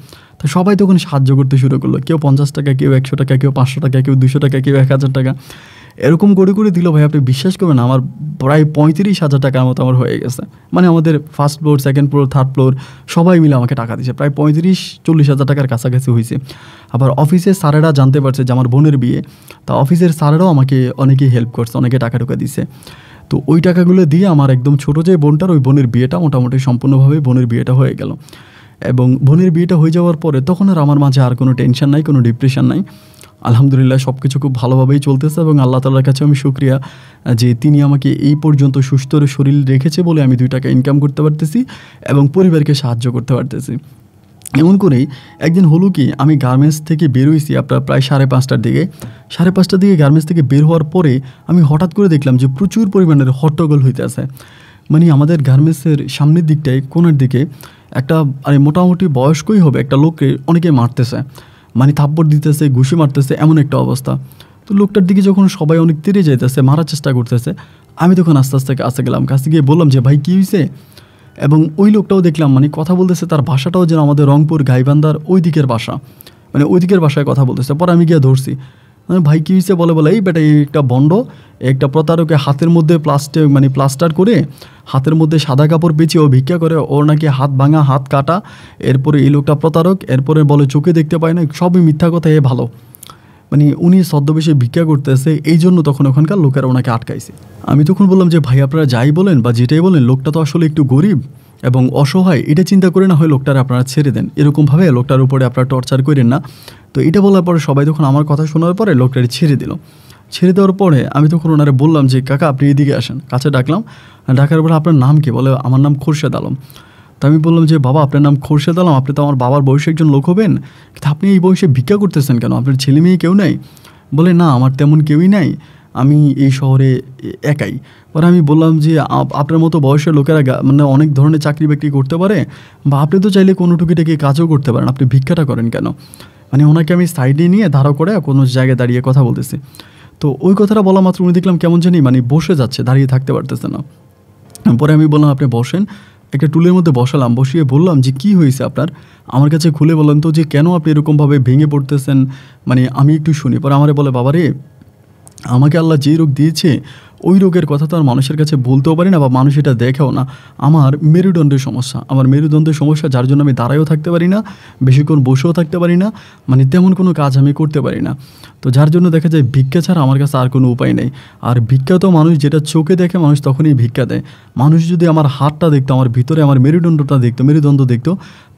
A: তো সবাই তখন সাহায্য করতে শুরু করলো, কেউ 50 টাকা, কেউ 100 টাকা, কেউ 500 টাকা, কেউ 200 টাকা, কেউ 1000 টাকা, এরকম করে করে দিল। ভাই আপনি বিশ্বাস করবেন আমার প্রায় 35,000 টাকার মতো আমার হয়ে গেছে। মানে আমাদের first floor, second floor, third floor সবাই মিলে আমাকে টাকা দিয়েছে, প্রায় 35-40,000 টাকার কাছাকাছি হয়েছে। আবার অফিসের স্যারেরা জানতে পারছে যে আমার বোনের বিয়ে, তা অফিসের স্যারেরাও আমাকে অনেকেই হেল্প করছে, অনেকে টাকা টুকা দিছে। তো ওই টাকাগুলো দিয়ে আমার একদম ছোটো যে বোনটার ওই বোনের বিয়েটা মোটামুটি সম্পূর্ণভাবে বোনের বিয়েটা হয়ে গেল। এবং বোনের বিয়েটা হয়ে যাওয়ার পরে তখন আর আমার মাঝে আর কোনো টেনশন নাই, কোনো ডিপ্রেশন নাই। আলহামদুলিল্লাহ সব কিছু খুব ভালোভাবেই চলতেছে এবং আল্লাহ তাআলার কাছে আমি শুকরিয়া যে তিনি আমাকে এই পর্যন্ত সুস্থ শরীর রেখেছে বলে আমি 2 টাকা ইনকাম করতে পারতেছি এবং পরিবারকে সাহায্য করতে পারতেছি। এমন করেই একদিন হলো কি, আমি গার্মেন্টস থেকে বের হয়েছি আপনার প্রায় 5:30টার দিকে। 5:30টার দিকে গার্মেন্টস থেকে বের হওয়ার পরে আমি হঠাৎ করে দেখলাম যে প্রচুর পরিমাণের হট্টগোল হইতেছে। মানে আমাদের গার্মেন্টসের সামনের দিকটায় কোণার দিকে একটা মোটামুটি বয়স্কই হবে একটা লোককে অনেকে মারতেছে, মানে থাপ্পড় দিতেছে, ঘুষি মারতেছে, এমন একটা অবস্থা। তো লোকটার দিকে যখন সবাই অনেক তেড়ে যাইতেছে, মারার চেষ্টা করতেছে, আমি তখন আস্তে আস্তে কাছে গেলাম, কাছে গিয়ে বললাম যে ভাই কী হয়েছে। এবং ওই লোকটাও দেখলাম মানে কথা বলতেছে, তার ভাষাটাও যেন আমাদের রংপুর গাইবান্ধার ওই দিকের ভাষা, মানে ওই দিকের ভাষায় কথা বলতেছে। পরে আমি গিয়ে ধরছি, ভাই কী হয়েছে, বলে এই বেটা এই একটা বন্ড, একটা প্রতারকে হাতের মধ্যে প্লাস্টার করে হাতের মধ্যে সাদা কাপড় পেঁচিয়ে ও ভিক্ষা করে, ওর নাকি হাত ভাঙা, হাত কাটা, এরপরে এই লোকটা প্রতারক, এরপরে বলে চোখে দেখতে পায় না, সবই মিথ্যা কথা, এ ভালো। মানে উনি ছদ্মবেশে ভিক্ষা করতেছে, এই জন্য তখন ওখানকার লোকেরা ওনাকে আটকাইছে। আমি তখন বললাম যে ভাই আপনারা যাই বলেন বা যেটাই বলেন, লোকটা তো আসলে একটু গরিব এবং অসহায়, এটা চিন্তা করে না হয় লোকটার আপনারা ছেড়ে দেন, এরকমভাবে লোকটার উপরে আপনারা টর্চার করেন না। তো এটা বলার পরে সবাই তখন আমার কথা শোনার পরে লোকটাকে ছেড়ে দিল। ছেড়ে দেওয়ার পরে আমি তখন ওনারা বললাম যে কাকা আপনি এদিকে আসেন, কাছে ডাকলাম। ডাকার পরে আপনার নাম কি, বলে আমার নাম খোরশেদ আলম। তো আমি বললাম যে বাবা আপনার নাম খোরশেদ আলম, আপনি তো আমার বাবার বয়সে একজন লোক হবেন, কিন্তু আপনি এই বয়সে ভিক্ষা করতেছেন কেন, আপনার ছেলে মেয়ে কেউ নাই? বলে না আমার তেমন কেউই নাই, আমি এই শহরে একাই। পরে আমি বললাম যে আপনার মতো বয়সের লোকেরা মানে অনেক ধরনের চাকরি বাকরি করতে পারে, বা আপনি তো চাইলে কোনো টুকিটাকি কাজও করতে পারেন, আপনি ভিক্ষাটা করেন কেন? মানে ওনাকে আমি সাইডে নিয়ে ধারা করে কোনো জায়গায় দাঁড়িয়ে কথা বলতেছি। তো ওই কথাটা বলা মাত্র উনি দেখলাম কেমন জানি মানে বসে যাচ্ছে, দাঁড়িয়ে থাকতে পারতেছে না। পরে আমি বললাম আপনি বসেন, একটা টুলের মধ্যে বসালাম, বসিয়ে বললাম যে কী হয়েছে আপনার, আমার কাছে খুলে বলেন তো যে কেন আপনি এরকমভাবে ভেঙে পড়তেছেন, মানে আমি একটু শুনি। পরে আমারে বলে বাবা রে, আমাকে আল্লাহ যেই রোগ দিয়েছে ওই রোগের কথা তো আর মানুষের কাছে বলতেও পারি না বা মানুষ এটা দেখেও না। আমার মেরুদণ্ডের সমস্যা, আমার মেরুদণ্ডের সমস্যা, যার জন্য আমি দাঁড়ায়ও থাকতে পারি না, বেশিক্ষণ বসেও থাকতে পারি না, মানে তেমন কোনো কাজ আমি করতে পারি না। তো যার জন্য দেখা যায় ভিক্ষা ছাড়া আমার কাছে আর কোনো উপায় নেই। আর ভিক্ষা তো মানুষ যেটা চোখে দেখে মানুষ তখনই ভিক্ষা দেয়। মানুষ যদি আমার হাতটা দেখতো, আমার ভিতরে আমার মেরুদণ্ডটা দেখতো, মেরুদণ্ড দেখতো,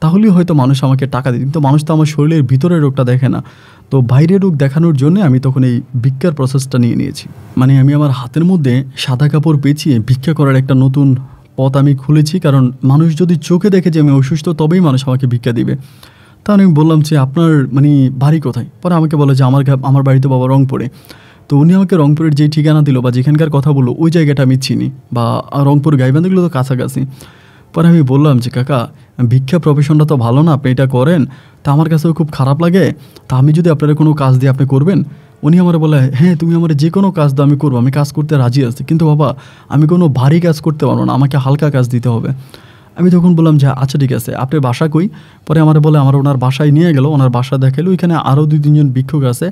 A: তাহলেই হয়তো মানুষ আমাকে টাকা দিত। কিন্তু মানুষ তো আমার শরীরের ভিতরের রোগটা দেখে না। তো বাইরের রোগ দেখানোর জন্য আমি তখন এই ভিক্ষার প্রসেসটা নিয়ে নিয়েছি। মানে আমি আমার হাতের মধ্যে সাদা কাপড় পেঁচিয়ে ভিক্ষা করার একটা নতুন পথ আমি খুলেছি, কারণ মানুষ যদি চোখে দেখে যে আমি অসুস্থ তবেই মানুষ আমাকে ভিক্ষা দিবে। তাহলে আমি বললাম যে আপনার মানে বাড়ি কোথায়? পরে আমাকে বলে যে আমার বাড়িতে বাবা রংপুরে। তো উনি আমাকে রংপুরের যেই ঠিকানা দিল বা যেখানকার কথা বললো ওই জায়গাটা আমি চিনি, বা রংপুর গাইবান্ধাগুলো তো কাছাকাছি। পরে আমি বললাম যে কাকা ভিক্ষা প্রফেশনটা তো ভালো না, আপনি এটা করেন, তা আমার কাছেও খুব খারাপ লাগে, তা আমি যদি আপনারা কোনো কাজ দিয়ে আপনি করবেন? উনি আমার বলে হ্যাঁ তুমি আমার যে কোনো কাজ দাও আমি করবো, আমি কাজ করতে রাজি আছি, কিন্তু বাবা আমি কোনো ভারী কাজ করতে পারবো না, আমাকে হালকা কাজ দিতে হবে। আমি তখন বললাম যে আচ্ছা ঠিক আছে, আপনার বাসা কই? পরে আমার বলে আমার ওনার বাসায় নিয়ে গেল, ওনার বাসা দেখালো, ওইখানে আরও 2-3 জন ভিক্ষুক আছে,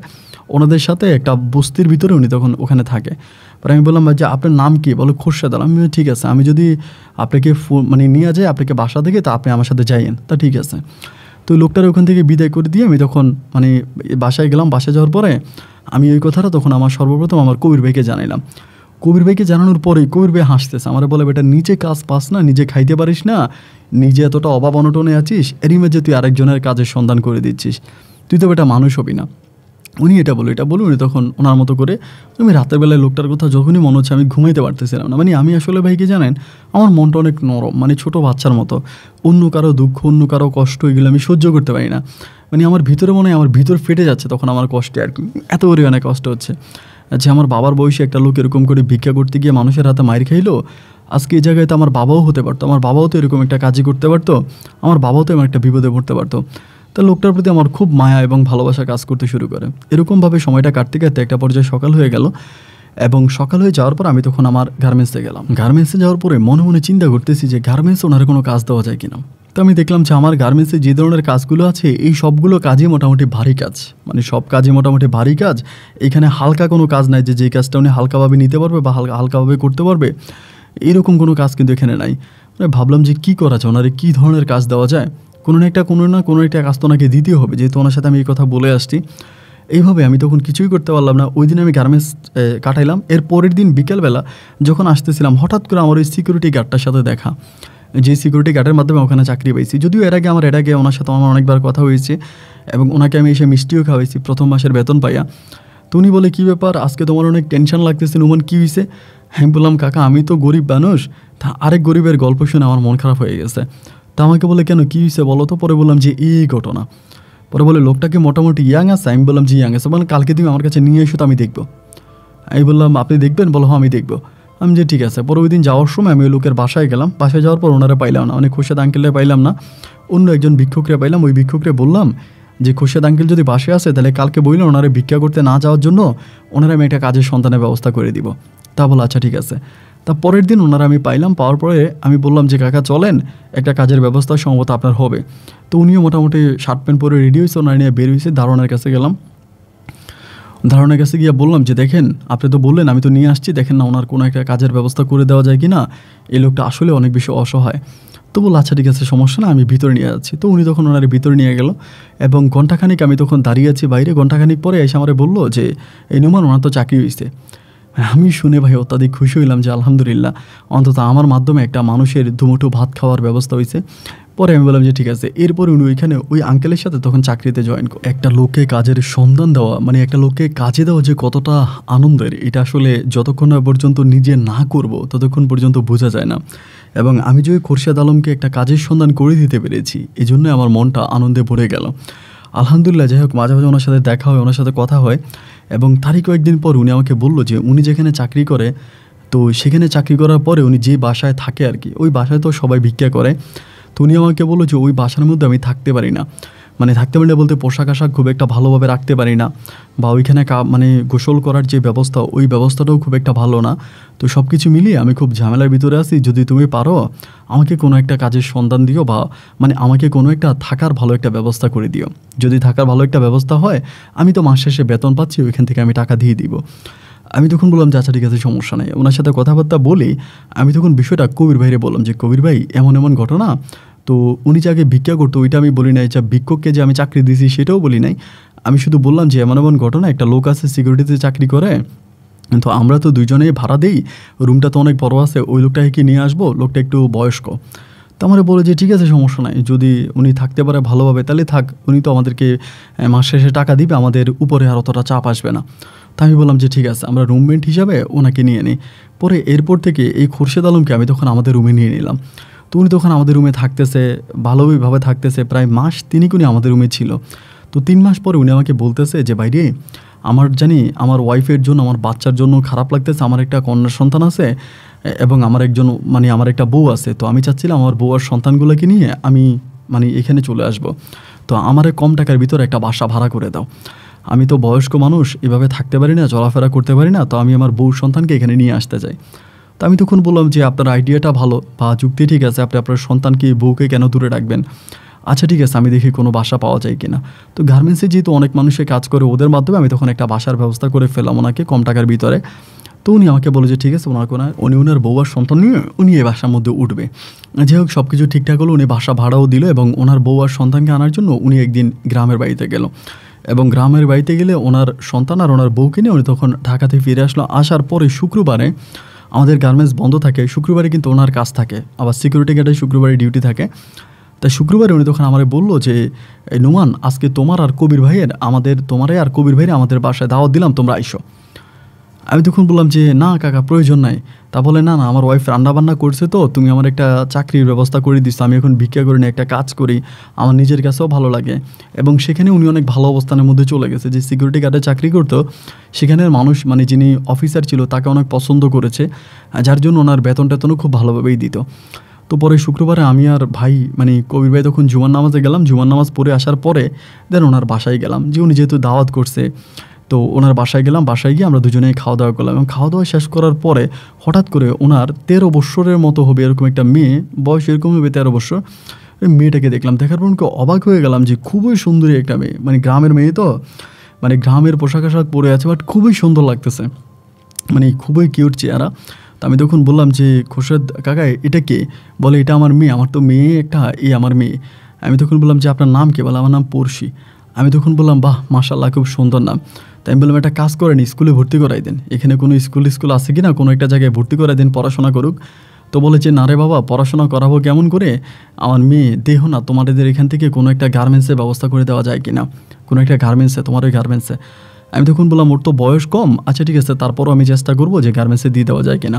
A: ওনাদের সাথে একটা বস্তির ভিতরে উনি তখন ওখানে থাকে। পরে আমি বললাম যে আপনার নাম কি? বলো খোরশেদ আলম। আমি বললাম, ঠিক আছে, আমি যদি আপনাকে মানে নিয়ে যাই আপনাকে বাসা থেকে, তা আপনি আমার সাথে যাইয়েন। তা ঠিক আছে। তো লোকটার ওখান থেকে বিদায় করে দিয়ে আমি তখন মানে বাসায় গেলাম। বাসায় যাওয়ার পরে আমি ওই কথাটা তখন আমার সর্বপ্রথম আমার কবির ভাইকে জানাইলাম। কবির ভাইকে জানানোর পরেই কবির ভাই হাসতেছে, আমার বলে, বেটা নিজে কাজ পাস না, নিজে খাইতে পারিস না, নিজে এতটা অভাব অনটনে আছিস, এরই মাঝে তুই আরেকজনের কাজের সন্ধান করে দিচ্ছিস, তুই তো বেটা মানুষ হবি না। উনি এটা বলে উনি তখন ওনার মতো করে, আমি রাতের বেলায় লোকটার কথা যখনই মনে হচ্ছে আমি ঘুমাইতে পারতেছিলাম না। মানে আমি আসলে ভাইকে জানেন আমার মনটা অনেক নরম, মানে ছোটো বাচ্চার মতো। অন্য কারো দুঃখ, অন্য কারো কষ্ট, এগুলো আমি সহ্য করতে পারি না। মানে আমার ভিতরে মনে হয় আমার ভিতর ফেটে যাচ্ছে তখন আমার কষ্টে আর কি, এত পরিমাণে কষ্ট হচ্ছে যে আমার বাবার বয়সে একটা লোক এরকম করে ভিক্ষা করতে গিয়ে মানুষের হাতে মাইর খাইলো। আজকে এই জায়গায় তো আমার বাবাও হতে পারতো, আমার বাবাও তো এরকম একটা কাজই করতে পারতো, আমার বাবাও তো এমন একটা বিপদে পড়তে পারতো। তো লোকটার প্রতি আমার খুব মায়া এবং ভালোবাসা কাজ করতে শুরু করে। এরকমভাবে সময়টা কাটতে কাটতে একটা পর্যায়ে সকাল হয়ে গেল, এবং সকাল হয়ে যাওয়ার পর আমি তখন আমার গার্মেন্টসে গেলাম। গার্মেন্টসে যাওয়ার পরে মনে মনে চিন্তা করতেছি যে গার্মেন্টসে ওনার কোনো কাজ দেওয়া যায় কিনা। তো আমি দেখলাম যে আমার গার্মেন্টসে যে ধরনের কাজগুলো আছে এই সবগুলো কাজই মোটামুটি ভারী কাজ, মানে সব কাজই মোটামুটি ভারী কাজ। এখানে হালকা কোনো কাজ নাই যে কাজটা উনি হালকাভাবে নিতে পারবে বা হালকাভাবে করতে পারবে, এরকম কোনো কাজ কিন্তু এখানে নাই। মানে ভাবলাম যে কী করা যায়, ওনারে কী ধরনের কাজ দেওয়া যায়। কোনো একটা কাজ তো ওনাকে দিতেই হবে, যেহেতু ওনার সাথে আমি এই কথা বলে আসছি। এইভাবে আমি তখন কিছুই করতে পারলাম না। ওই দিন আমি গার্মেন্টস কাটাইলাম। এর পরের দিন বিকেলবেলা যখন আসতেছিলাম, হঠাৎ করে আমার ওই সিকিউরিটি গার্ডটার সাথে দেখা, যে সিকিউরিটি গার্ডের মাধ্যমে ওখানে চাকরি পাইছি। যদিও এর আগে ওনার সাথে আমার অনেকবার কথা হয়েছে এবং ওনাকে আমি এসে মিষ্টিও খাওয়াইছি প্রথম মাসের বেতন পাইয়া। তো উনি বলে, কী ব্যাপার, আজকে তোমার অনেক টেনশন লাগতেছে নুমান, কী হয়েছে? আমি বললাম, কাকা আমি তো গরিব মানুষ, তা আরেক গরিবের গল্প শুনে আমার মন খারাপ হয়ে গেছে। তা আমাকে বলে, কেন, কী হয়েছে বলো তো? পরে বললাম যে এই ঘটনা। পরে বলে, লোকটাকে মোটামুটি ইয়াং আছে। আমি বললাম যে ইয়াং আছে, বলেন কালকে তুমি আমার কাছে নিয়ে এসো, তো আমি দেখবো। আমি বললাম, আপনি দেখবেন? বলো হ্যাঁ আমি দেখবো। আমি যে ঠিক আছে। পরে ওই দিন যাওয়ার সময় আমি ওই লোকের বাসায় গেলাম। বাসায় যাওয়ার পর ওনারা পাইলাম না, মানে খোরশেদ আঙ্কেলরা পাইলাম না, অন্য একজন ভিক্ষুকরে পাইলাম। ওই ভিক্ষুকরে বললাম যে খোরশেদ আঙ্কেল যদি বাসায় আসে তাহলে কালকে বললেন ওনারা ভিক্ষা করতে না যাওয়ার জন্য ওনারা আমি একটা কাজের সন্ধানের ব্যবস্থা করে দিব। তা বলো আচ্ছা ঠিক আছে। তা পরের দিন ওনারা আমি পাইলাম। পাওয়ার পরে আমি বললাম যে কাকা চলেন, একটা কাজের ব্যবস্থা সম্ভবত আপনার হবে। তো উনিও মোটামুটি শার্ট প্যান্ট পরে রেডি হয়েছে, ওনার নিয়ে বের হয়েছে। দারোয়ানের কাছে গেলাম। দারোয়ানের কাছে গিয়ে বললাম যে দেখেন, আপনি তো বললেন, আমি তো নিয়ে আসছি, দেখেন না ওনার কোনো একটা কাজের ব্যবস্থা করে দেওয়া যায় কি না, এই লোকটা আসলে অনেক বেশি অসহায়। তো বললো আচ্ছা ঠিক আছে, সমস্যা না, আমি ভিতরে নিয়ে যাচ্ছি। তো উনি তখন ওনার ভিতরে নিয়ে গেল এবং ঘণ্টাখানিক আমি তখন দাঁড়িয়ে আছি বাইরে। ঘণ্টাখানিক পরে এসে আমারে বললো যে এই নুমান, ওনার তো চাকরি হয়েছে। আমি শুনে ভাই অত্যাধিক খুশি হইলাম যে আলহামদুলিল্লাহ, অন্তত আমার মাধ্যমে একটা মানুষের দুমুঠো ভাত খাওয়ার ব্যবস্থা হয়েছে। পরে আমি বললাম যে ঠিক আছে। এরপরে উনি ওইখানে ওই আঙ্কেলের সাথে তখন চাকরিতে জয়েন করে। একটা লোককে কাজের সন্ধান দেওয়া, মানে একটা লোককে কাজে দেওয়া যে কতটা আনন্দের, এটা আসলে যতক্ষণ না পর্যন্ত নিজে না করব ততক্ষণ পর্যন্ত বোঝা যায় না। এবং আমি যে খোরশেদ আলমকে একটা কাজের সন্ধান করে দিতে পেরেছি, এই জন্য আমার মনটা আনন্দে ভরে গেল। আলহামদুলিল্লাহ। যাই হোক, মাঝে মাঝে ওনার সাথে দেখা হয়, ওনার সাথে কথা হয়। এবং তারই কয়েকদিন পর উনি আমাকে বললো যে উনি যেখানে চাকরি করে, তো সেখানে চাকরি করার পরে উনি যে বাসায় থাকে আর কি, ওই বাসায় তো সবাই ভিক্ষা করে। তো উনি আমাকে বললো যে ওই বাসার মধ্যে আমি থাকতে পারি না, মানে থাকতে পারি না বলতে পোশাক আশাক খুব একটা ভালোভাবে রাখতে পারি না, বা ওইখানে মানে গোসল করার যে ব্যবস্থা, ওই ব্যবস্থাটাও খুব একটা ভালো না। তো সব কিছু মিলিয়ে আমি খুব ঝামেলার ভিতরে আছি। যদি তুমি পারো আমাকে কোনো একটা কাজের সন্ধান দিও, বা মানে আমাকে কোনো একটা থাকার ভালো একটা ব্যবস্থা করে দিও। যদি থাকার ভালো একটা ব্যবস্থা হয়, আমি তো মাস শেষে বেতন পাচ্ছি, ওইখান থেকে আমি টাকা দিয়ে দিব। আমি তখন বললাম যে আচ্ছা ঠিক আছে, সমস্যা নেই। ওনার সাথে কথাবার্তা বলি আমি তখন বিষয়টা কবির ভাইরে বললাম যে কবির ভাই, এমন এমন ঘটনা। তো উনি যে আগে ভিক্ষা করতো ওইটা আমি বলি নাই, যা ভিক্ষককে যে আমি চাকরি দিয়েছি সেটাও বলি নাই। আমি শুধু বললাম যে এমন এমন ঘটনা, একটা লোক আছে সিকিউরিটিতে চাকরি করে, তো আমরা তো দুইজনেই ভাড়া দিই, রুমটা তো অনেক বড় আছে, ওই লোকটাকে কি নিয়ে আসবো, লোকটা একটু বয়স্ক। তো আমার বলে যে ঠিক আছে, সমস্যা নাই, যদি উনি থাকতে পারে ভালোভাবে তাহলে থাক, উনি তো আমাদেরকে মাস শেষে টাকা দিবে, আমাদের উপরে আর অতটা চাপ আসবে না। তা আমি বললাম যে ঠিক আছে, আমরা রুমমেট হিসাবে ওনাকে নিয়ে নিই। পরে এরপর থেকে এই খোরশেদ আলমকে আমি তখন আমাদের রুমে নিয়ে নিলাম। তো উনি তখন আমাদের রুমে থাকতেছে, ভালোভাবে থাকতেছে, প্রায় মাস তিনিক উনি আমাদের রুমে ছিল। তো 3 মাস পরে উনি আমাকে বলতেছে যে বাইরে, আমার আমার ওয়াইফের জন্য, আমার বাচ্চার জন্য খারাপ লাগতেছে, আমার একটা কন্যা সন্তান আছে এবং আমার একটা বউ আছে। তো আমি চাচ্ছিলাম আমার বউ আর সন্তানগুলোকে নিয়ে আমি এখানে চলে আসব। তো আমার কম টাকার ভিতরে একটা বাসা ভাড়া করে দাও। আমি তো বয়স্ক মানুষ, এভাবে থাকতে পারি না, চলাফেরা করতে পারি না, তো আমি আমার বউ সন্তানকে এখানে নিয়ে আসতে চাই। তো আমি তখন বললাম যে আপনার আইডিয়াটা ভালো বা যুক্তি ঠিক আছে, আপনি আপনার সন্তানকে, বউকে কেন দূরে রাখবেন? আচ্ছা ঠিক আছে, আমি দেখি কোনো বাসা পাওয়া যায় কিনা। তো গার্মেন্টসে যেহেতু অনেক মানুষের কাজ করে, ওদের মাধ্যমে আমি তখন একটা বাসার ব্যবস্থা করে ফেললাম ওনাকে কম টাকার ভিতরে। তো উনি আমাকে বলে যে ঠিক আছে, উনি ওনার বউ আর সন্তান নিয়ে উনি এই বাসার মধ্যে উঠবে। যাই হোক, সব কিছু ঠিকঠাক হলো, উনি বাসা ভাড়াও দিল এবং ওনার বউ আর সন্তানকে আনার জন্য উনি একদিন গ্রামের বাড়িতে গেল। এবং গ্রামের বাড়িতে গেলে ওনার সন্তান আর ওনার বউকে নিয়ে উনি তখন ঢাকাতে ফিরে আসলো। আসার পরে শুক্রবারে আমাদের গার্মেন্টস বন্ধ থাকে, শুক্রবারে কিন্তু ওনার কাজ থাকে, আবার সিকিউরিটি গার্ডের শুক্রবারে ডিউটি থাকে। তাই শুক্রবারে উনি তখন আমারে বললো যে নোমান, আজকে তোমার আর কবির ভাইয়ের তোমারে আর কবির ভাইয়ের আমাদের বাসায় দাওয়াত দিলাম, তোমরা আইসো। আমি তখন বললাম যে না কাকা, প্রয়োজন নাই। তা বলে না না, আমার ওয়াইফ রান্নাবান্না করছে, তো তুমি আমার একটা চাকরির ব্যবস্থা করে দিচ্ছ, আমি এখন ভিক্ষা করে নিয়ে একটা কাজ করি, আমার নিজের কাছেও ভালো লাগে। এবং সেখানে উনি অনেক ভালো অবস্থানের মধ্যে চলে গেছে। যে সিকিউরিটি গার্ডে চাকরি করতো সেখানের মানুষ, মানে যিনি অফিসার ছিল, তাকে অনেক পছন্দ করেছে, যার জন্য ওনার বেতন টেতনও খুব ভালোভাবেই দিত। তো পরে শুক্রবারে আমি আর ভাই, মানে কবির ভাই, তখন জুমার নামাজে গেলাম। জুমার নামাজ পড়ে আসার পরে দেন ওনার বাসায় গেলাম, যে উনি যেহেতু দাওয়াত করছে, তো ওনার বাসায় গেলাম। বাসায় গিয়ে আমরা দুজনেই খাওয়া দাওয়া করলাম এবং খাওয়া দাওয়া শেষ করার পরে হঠাৎ করে ওনার 13 বছরের মতো হবে এরকম একটা মেয়ে, বয়স এরকম হবে 13 বছর, মেয়েটাকে দেখলাম। দেখার পর আমাকে অবাক হয়ে গেলাম যে খুবই সুন্দরী একটা মেয়ে, মানে গ্রামের মেয়ে, তো মানে গ্রামের পোশাক আশাক পরে আছে, বাট খুবই সুন্দর লাগতেছে, মানে খুবই কিউট চেহারা। তো আমি তখন বললাম যে খোরশেদ কাকা, এটা কে? বলে এটা আমার মেয়ে। আমার তো মেয়ে একটা, আমার মেয়ে। আমি তখন বললাম যে আপনার নাম কে? বলে আমার নাম পড়শি। আমি তখন বললাম বাহ, মাশাআল্লাহ, খুব সুন্দর নাম। তাই আমি বললাম একটা কাজ করেন, স্কুলে ভর্তি করাই দেন, এখানে কোনো স্কুল আছে কি না, কোনো একটা জায়গায় ভর্তি করাই দেন, পড়াশোনা করুক। তো বলে যে না রে বাবা, পড়াশোনা করাবো কেমন করে, আমার মেয়ে দেহ না, তোমাদের এখান থেকে কোনো একটা গার্মেন্টসের ব্যবস্থা করে দেওয়া যায় কিনা, কোনো একটা গার্মেন্টসে, তোমার ওই গার্মেন্টসে। আমি তখন বললাম ওর তো বয়স কম, আচ্ছা ঠিক আছে, তারপরও আমি চেষ্টা করবো যে গার্মেন্টসে দিয়ে দেওয়া যায় কিনা।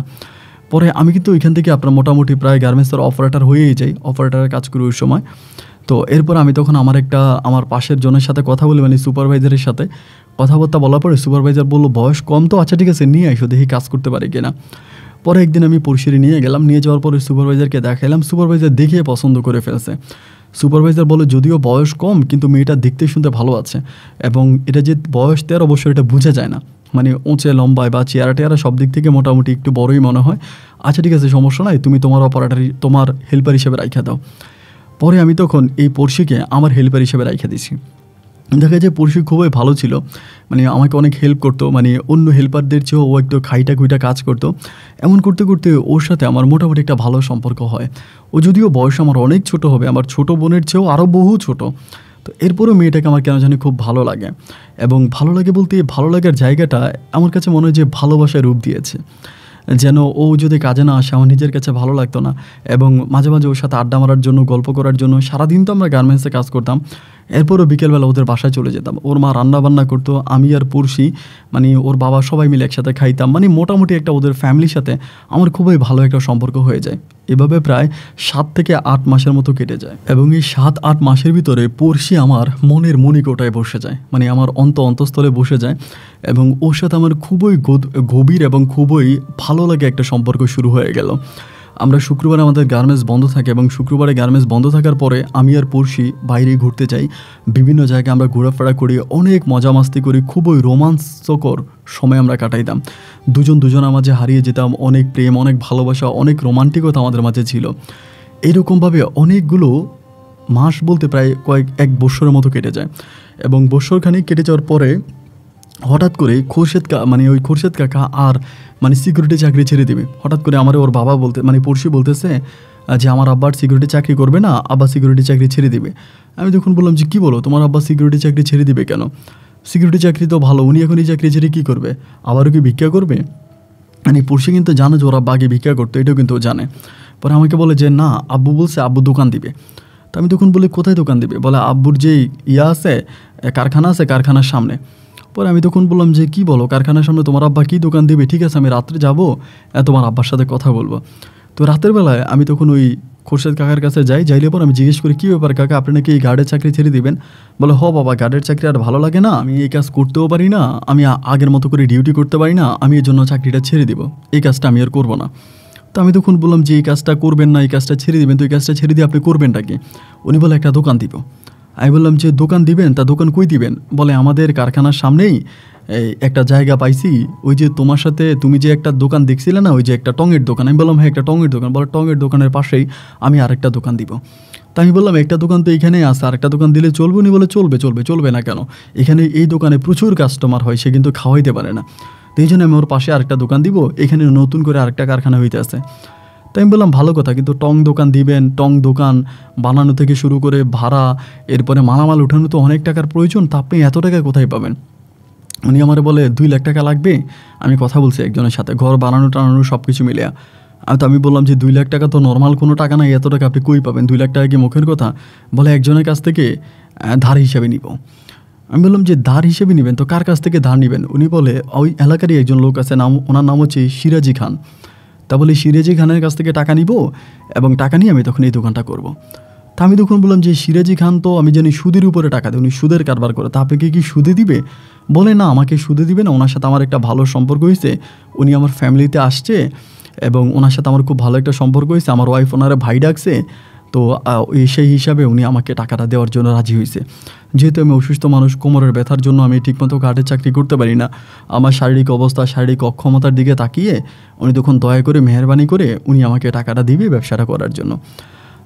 A: পরে আমি কিন্তু ওইখান থেকে আপনার মোটামুটি প্রায় গার্মেন্টসের অপারেটর হয়েই যাই, অপারেটরের কাজ করি ওই সময়। তো এরপর আমি তখন আমার পাশের জনের সাথে কথা বলি, মানে সুপারভাইজারের সাথে কথাবার্তা বলার পরে সুপারভাইজার বললো বয়স কম তো, আচ্ছা ঠিক আছে, নিয়ে আইসো, দেখি কাজ করতে পারি কিনা। পরে একদিন আমি পরিসরে নিয়ে গেলাম, নিয়ে যাওয়ার পরে সুপারভাইজারকে দেখাইলাম। সুপারভাইজার দেখে পছন্দ করে ফেলছে। সুপারভাইজার বলে যদিও বয়স কম, কিন্তু মেয়েটা দেখতে শুনতে ভালো আছে, এবং এটা যে বয়স 13 বছর এটা বোঝা যায় না, মানে উঁচে লম্বায় বা চেয়ারা টেয়ারা সব দিক থেকে মোটামুটি একটু বড়ই মনে হয়। আচ্ছা ঠিক আছে, সমস্যা নাই, তুমি তোমার তোমার হেল্পার হিসেবে রাইখা দাও। পরে আমি তখন এই পড়শিকে আমার হেল্পার হিসেবে রাইখা দিছি। দেখা যায় পড়শি খুবই ভালো ছিল, মানে আমাকে অনেক হেল্প করতো, মানে অন্য হেল্পারদের চেয়েও ও একটু খাইটা খুইটা কাজ করতো। এমন করতে করতে ওর সাথে আমার মোটামুটি একটা ভালো সম্পর্ক হয়। ও যদিও বয়স আমার অনেক ছোট হবে, আমার ছোট বোনের চেয়েও আরও বহু ছোট। তো এরপরেও মেয়েটাকে আমার কেন জানি খুব ভালো লাগে, এবং ভালো লাগে বলতে ভালো লাগার জায়গাটা আমার কাছে মনে হয় যে ভালোবাসায় রূপ দিয়েছে। যেন ও যদি কাজে না আসে আমার নিজের কাছে ভালো লাগতো না, এবং মাঝে মাঝে ওর সাথে আড্ডা মারার জন্য, গল্প করার জন্য সারাদিন তো আমরা গার্মেন্টসে কাজ করতাম, এরপরও বিকেলবেলা ওদের বাসায় চলে যেতাম। ওর মা রান্না বান্না করতো, আমি আর পড়শি, মানে ওর বাবা সবাই মিলে একসাথে খাইতাম, মানে মোটামুটি একটা ওদের ফ্যামিলির সাথে আমার খুবই ভালো একটা সম্পর্ক হয়ে যায়। এভাবে প্রায় 7 থেকে 8 মাসের মতো কেটে যায়, এবং এই 7-8 মাসের ভিতরে পড়শি আমার মনের মণিকোটায় বসে যায়, মানে আমার অন্তঃস্থলে বসে যায়, এবং ওর সাথে আমার খুবই গভীর এবং খুবই ভালো লাগে একটা সম্পর্ক শুরু হয়ে গেল। আমরা শুক্রবারে আমাদের গার্মেন্টস বন্ধ থাকে, এবং শুক্রবারে গার্মেন্টস বন্ধ থাকার পরে আমি আর পড়শি বাইরে ঘুরতে যাই, বিভিন্ন জায়গায় আমরা ঘোরাফেরা করি, অনেক মজা মাস্তি করি, খুবই রোমাঞ্চকর সময় আমরা কাটাইতাম। দুজনের মাঝে হারিয়ে যেতাম, অনেক প্রেম, অনেক ভালোবাসা, অনেক রোমান্টিকতা আমাদের মাঝে ছিল। এইরকমভাবে অনেকগুলো মাস বলতে প্রায় এক বৎসরের মতো কেটে যায়, এবং বৎসরখানিক কেটে যাওয়ার পরে হঠাৎ করে খোরশেদ কাকা আর মানে সিকিউরিটি চাকরি ছেড়ে দেবে। হঠাৎ করে আমার ওর বাবা পড়শি বলতেছে যে আমার আব্বার সিকিউরিটি চাকরি করবে না, আব্বা সিকিউরিটি চাকরি ছেড়ে দিবে। আমি তখন বললাম যে কী বলো, তোমার আব্বা সিকিউরিটি চাকরি ছেড়ে দিবে কেন? সিকিউরিটি চাকরি তো ভালো, উনি এখন এই চাকরি ছেড়ে কী করবে, আবারও কি ভিক্ষা করবে? মানে পড়শি কিন্তু জানে যে ওর আব্বা আগে ভিক্ষা করতো, এটাও কিন্তু ও জানে। পরে আমাকে বলে যে না, আব্বু বলছে আব্বু দোকান দিবে। তো আমি তখন বলি কোথায় দোকান দিবে? বলে আব্বুর যেই আছে, কারখানা আছে, কারখানার সামনে। পরে আমি তখন বললাম যে কী বলো, কারখানার সামনে তোমার আব্বা কী দোকান দেবে? ঠিক আছে, আমি রাত্রে যাবো, তোমার আব্বার সাথে কথা বলবো। তো রাতের বেলায় আমি তখন ওই খোরশেদ কাকার কাছে যাইলে পর আমি জিজ্ঞেস করি কী ব্যাপার কাকা, আপনি নাকি এই গার্ডের চাকরি ছেড়ে দিবেন? বলে বাবা, গার্ডের চাকরি আর ভালো লাগে না, আমি এই কাজ করতেও পারি না, আমি আগের মতো করে ডিউটি করতে পারি না, আমি এই জন্য চাকরিটা ছেড়ে দিব, এই কাজটা আমি আর করবো না। তো আমি তখন বললাম যে এই কাজটা করবেন না, এই কাজটা ছেড়ে দিবেন, তো এই কাজটা ছেড়ে দিয়ে আপনি করবেনটা কি? উনি বলে একটা দোকান দিব। আমি বললাম যে দোকান দিবেন, তা দোকান কই দিবেন? বলে আমাদের কারখানার সামনেই একটা জায়গা পাইছি, ওই যে তোমার সাথে তুমি যে একটা দোকান দেখছিলে না, ওই যে একটা টঙের দোকান। আমি বললাম হ্যাঁ, একটা টঙের দোকান। বলে টঙের দোকানের পাশেই আমি আরেকটা দোকান দিব। তা আমি বললাম একটা দোকান তো এখানেই আছে, আরেকটা দোকান দিলে চলবে? উনি বলে চলবে চলবে, চলবে না কেন, এখানে এই দোকানে প্রচুর কাস্টমার হয়, সে কিন্তু খাওয়াইতে পারে না, তো এই জন্য আমি ওর পাশে আরেকটা দোকান দিব, এখানে নতুন করে আরেকটা কারখানা হইতে আছে। তাই আমি বললাম ভালো কথা, কিন্তু টং দোকান দিবেন, টং দোকান বানানো থেকে শুরু করে ভাড়া, এরপরে মালামাল উঠানো তো অনেক টাকার প্রয়োজন, তা আপনি এত টাকা কোথায় পাবেন? উনি আমার বলে 2 লাখ টাকা লাগবে। আমি কথা বলছি একজনের সাথে, ঘর বানানো টানানো সব কিছু মিলিয়া। আমি বললাম যে 2 লাখ টাকা তো নর্মাল কোনো টাকা নাই, এত টাকা আপনি কই পাবেন? 2 লাখ টাকা কি মুখের কথা? বলে একজনের কাছ থেকে ধার হিসাবে নিব। আমি বললাম যে ধার হিসেবে নেবেন তো কার কাছ থেকে ধার নেবেন? উনি বলে ওই এলাকারই একজন লোক আছে, ওনার নাম হচ্ছে সিরাজি খান। তা বলে সিরাজি খানের কাছ থেকে টাকা নিব এবং টাকা নিয়ে আমি তখন এই দোকানটা করব। তা আমি তখন বললাম যে সিরাজি খান তো আমি জানি সুদের উপরে টাকা দেয়, উনি সুদের কারবার করে, তা আপনাকে কি সুদে দিবে? বলে না, আমাকে সুদে দিবে না, ওনার সাথে আমার একটা ভালো সম্পর্ক হয়েছে, উনি আমার ফ্যামিলিতে আসছে এবং ওনার সাথে আমার খুব ভালো একটা সম্পর্ক হয়েছে, আমার ওয়াইফ ওনারে ভাই ডাকছে, তো সেই হিসাবে উনি আমাকে টাকাটা দেওয়ার জন্য রাজি হয়েছে। যেহেতু আমি অসুস্থ মানুষ, কোমরের ব্যথার জন্য আমি ঠিকমতো কাঠের চাকরি করতে পারি না, আমার শারীরিক অবস্থা, শারীরিক অক্ষমতার দিকে তাকিয়ে উনি তখন দয়া করে মেহরবানি করে উনি আমাকে টাকাটা দিবে ব্যবসাটা করার জন্য।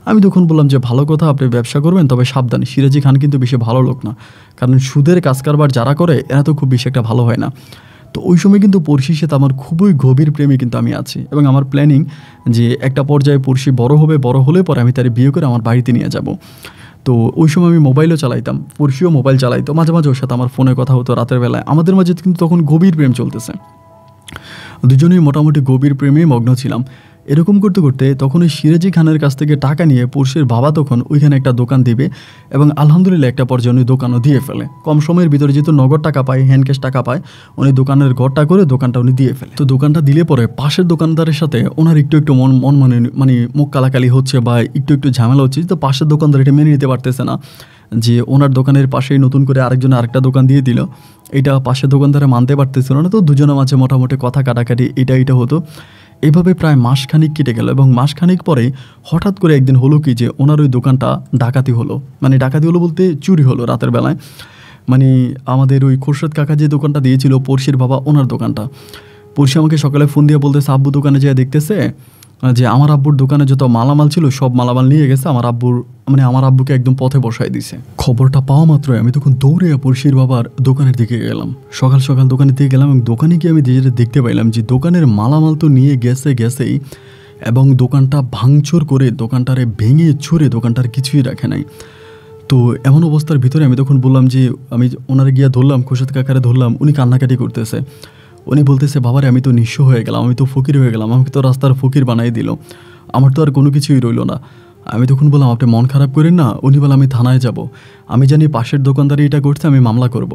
A: আমি তখন বললাম যে ভালো কথা, আপনি ব্যবসা করবেন, তবে সাবধান, সিরাজি খান কিন্তু বেশি ভালো লোক না, কারণ সুদের কাজ কারবার যারা করে এরা তো খুব বেশি একটা ভালো হয় না। তো ওই সময় কিন্তু পড়শির সাথে আমার খুবই গভীর প্রেমে কিন্তু আমি আছি, এবং আমার প্ল্যানিং যে একটা পর্যায়ে পড়শি বড় হবে, বড় হলে পরে আমি তার বিয়ে করে আমার বাড়িতে নিয়ে যাব। তো ওই সময় আমি মোবাইলও চালাইতাম, পড়শিও মোবাইল চালাইতো, মাঝে মাঝে ওর সাথে আমার ফোনে কথা হতো রাতের বেলায়। আমাদের মাঝে কিন্তু তখন গভীর প্রেম চলতেছে, দুজনেই মোটামুটি গভীর প্রেমে মগ্ন ছিলাম। এরকম করতে করতে তখন ওই সিরাজি খানের কাছ থেকে টাকা নিয়ে পড়শির বাবা তখন ওইখানে একটা দোকান দিবে, এবং আলহামদুলিল্লাহ একটা পর্যায়ে উনি দোকানও দিয়ে ফেলে। কম সময়ের ভিতরে যেহেতু নগদ টাকা পায়, হ্যান্ড ক্যাশ টাকা পায়, উনি দোকানের ঘরটা করে দোকানটা উনি দিয়ে ফেলে। তো দোকানটা দিলে পরে পাশের দোকানদারের সাথে ওনার একটু একটু মানে মুখ কালাকালি হচ্ছে বা একটু ঝামেলা হচ্ছে, তো পাশের দোকানদার এটা মেনে নিতে পারতেছে না যে ওনার দোকানের পাশেই নতুন করে আরেকজন আরেকটা দোকান দিয়ে দিল, এটা পাশের দোকানদারে মানতে পারতেছিল না। তো দুজনের মাঝে মোটামুটি কথা কাটাকাটি এটা হতো। এইভাবে প্রায় মাসখানিক কেটে গেল, এবং মাসখানিক পরে হঠাৎ করে একদিন হলো কি যে ওনার ওই দোকানটা ডাকাতি হলো, মানে ডাকাতি হলো বলতে চুরি হলো রাতের বেলায়। মানে আমাদের ওই খোরশেদ কাকা যে দোকানটা দিয়েছিল পড়শির বাবা, ওনার দোকানটা। পড়শি আমাকে সকালে ফোন দিয়ে বলতেছে আব্বু দোকানে যেয়ে দেখতেছে যে আমার আব্বুর দোকানে যত মালামাল ছিল সব মালামাল নিয়ে গেছে, আমার আব্বুকে একদম পথে বসায় দিছে। খবরটা পাওয়া মাত্রই আমি তখন দৌড়ে পড়শির বাবার দোকানের দিকে গেলাম, সকাল সকাল দোকানের দিকে গেলাম, এবং দোকানে গিয়ে আমি যেটা দেখতে পাইলাম যে দোকানের মালামাল তো নিয়ে গেছেই, এবং দোকানটা ভাঙচুর করে, দোকানটারে ভেঙে ছুঁড়ে দোকানটার কিছুই রাখে নাই। তো এমন অবস্থার ভিতরে আমি তখন বললাম যে আমি ওনারে গিয়ে ধরলাম, খোরশেদ কাকারে ধরলাম, উনি কান্নাকাটি করতেছে। উনি বলতেছে বাবারে আমি তো নিঃস্ব হয়ে গেলাম, আমি তো ফকির হয়ে গেলাম, আমাকে তো রাস্তার ফকির বানাই দিল, আমার তো আর কোনো কিছুই রইল না। আমি তখন বললাম আপনি মন খারাপ করেন না। উনি বলে আমি থানায় যাব, আমি জানি পাশের দোকানদারি এটা করছে, আমি মামলা করব।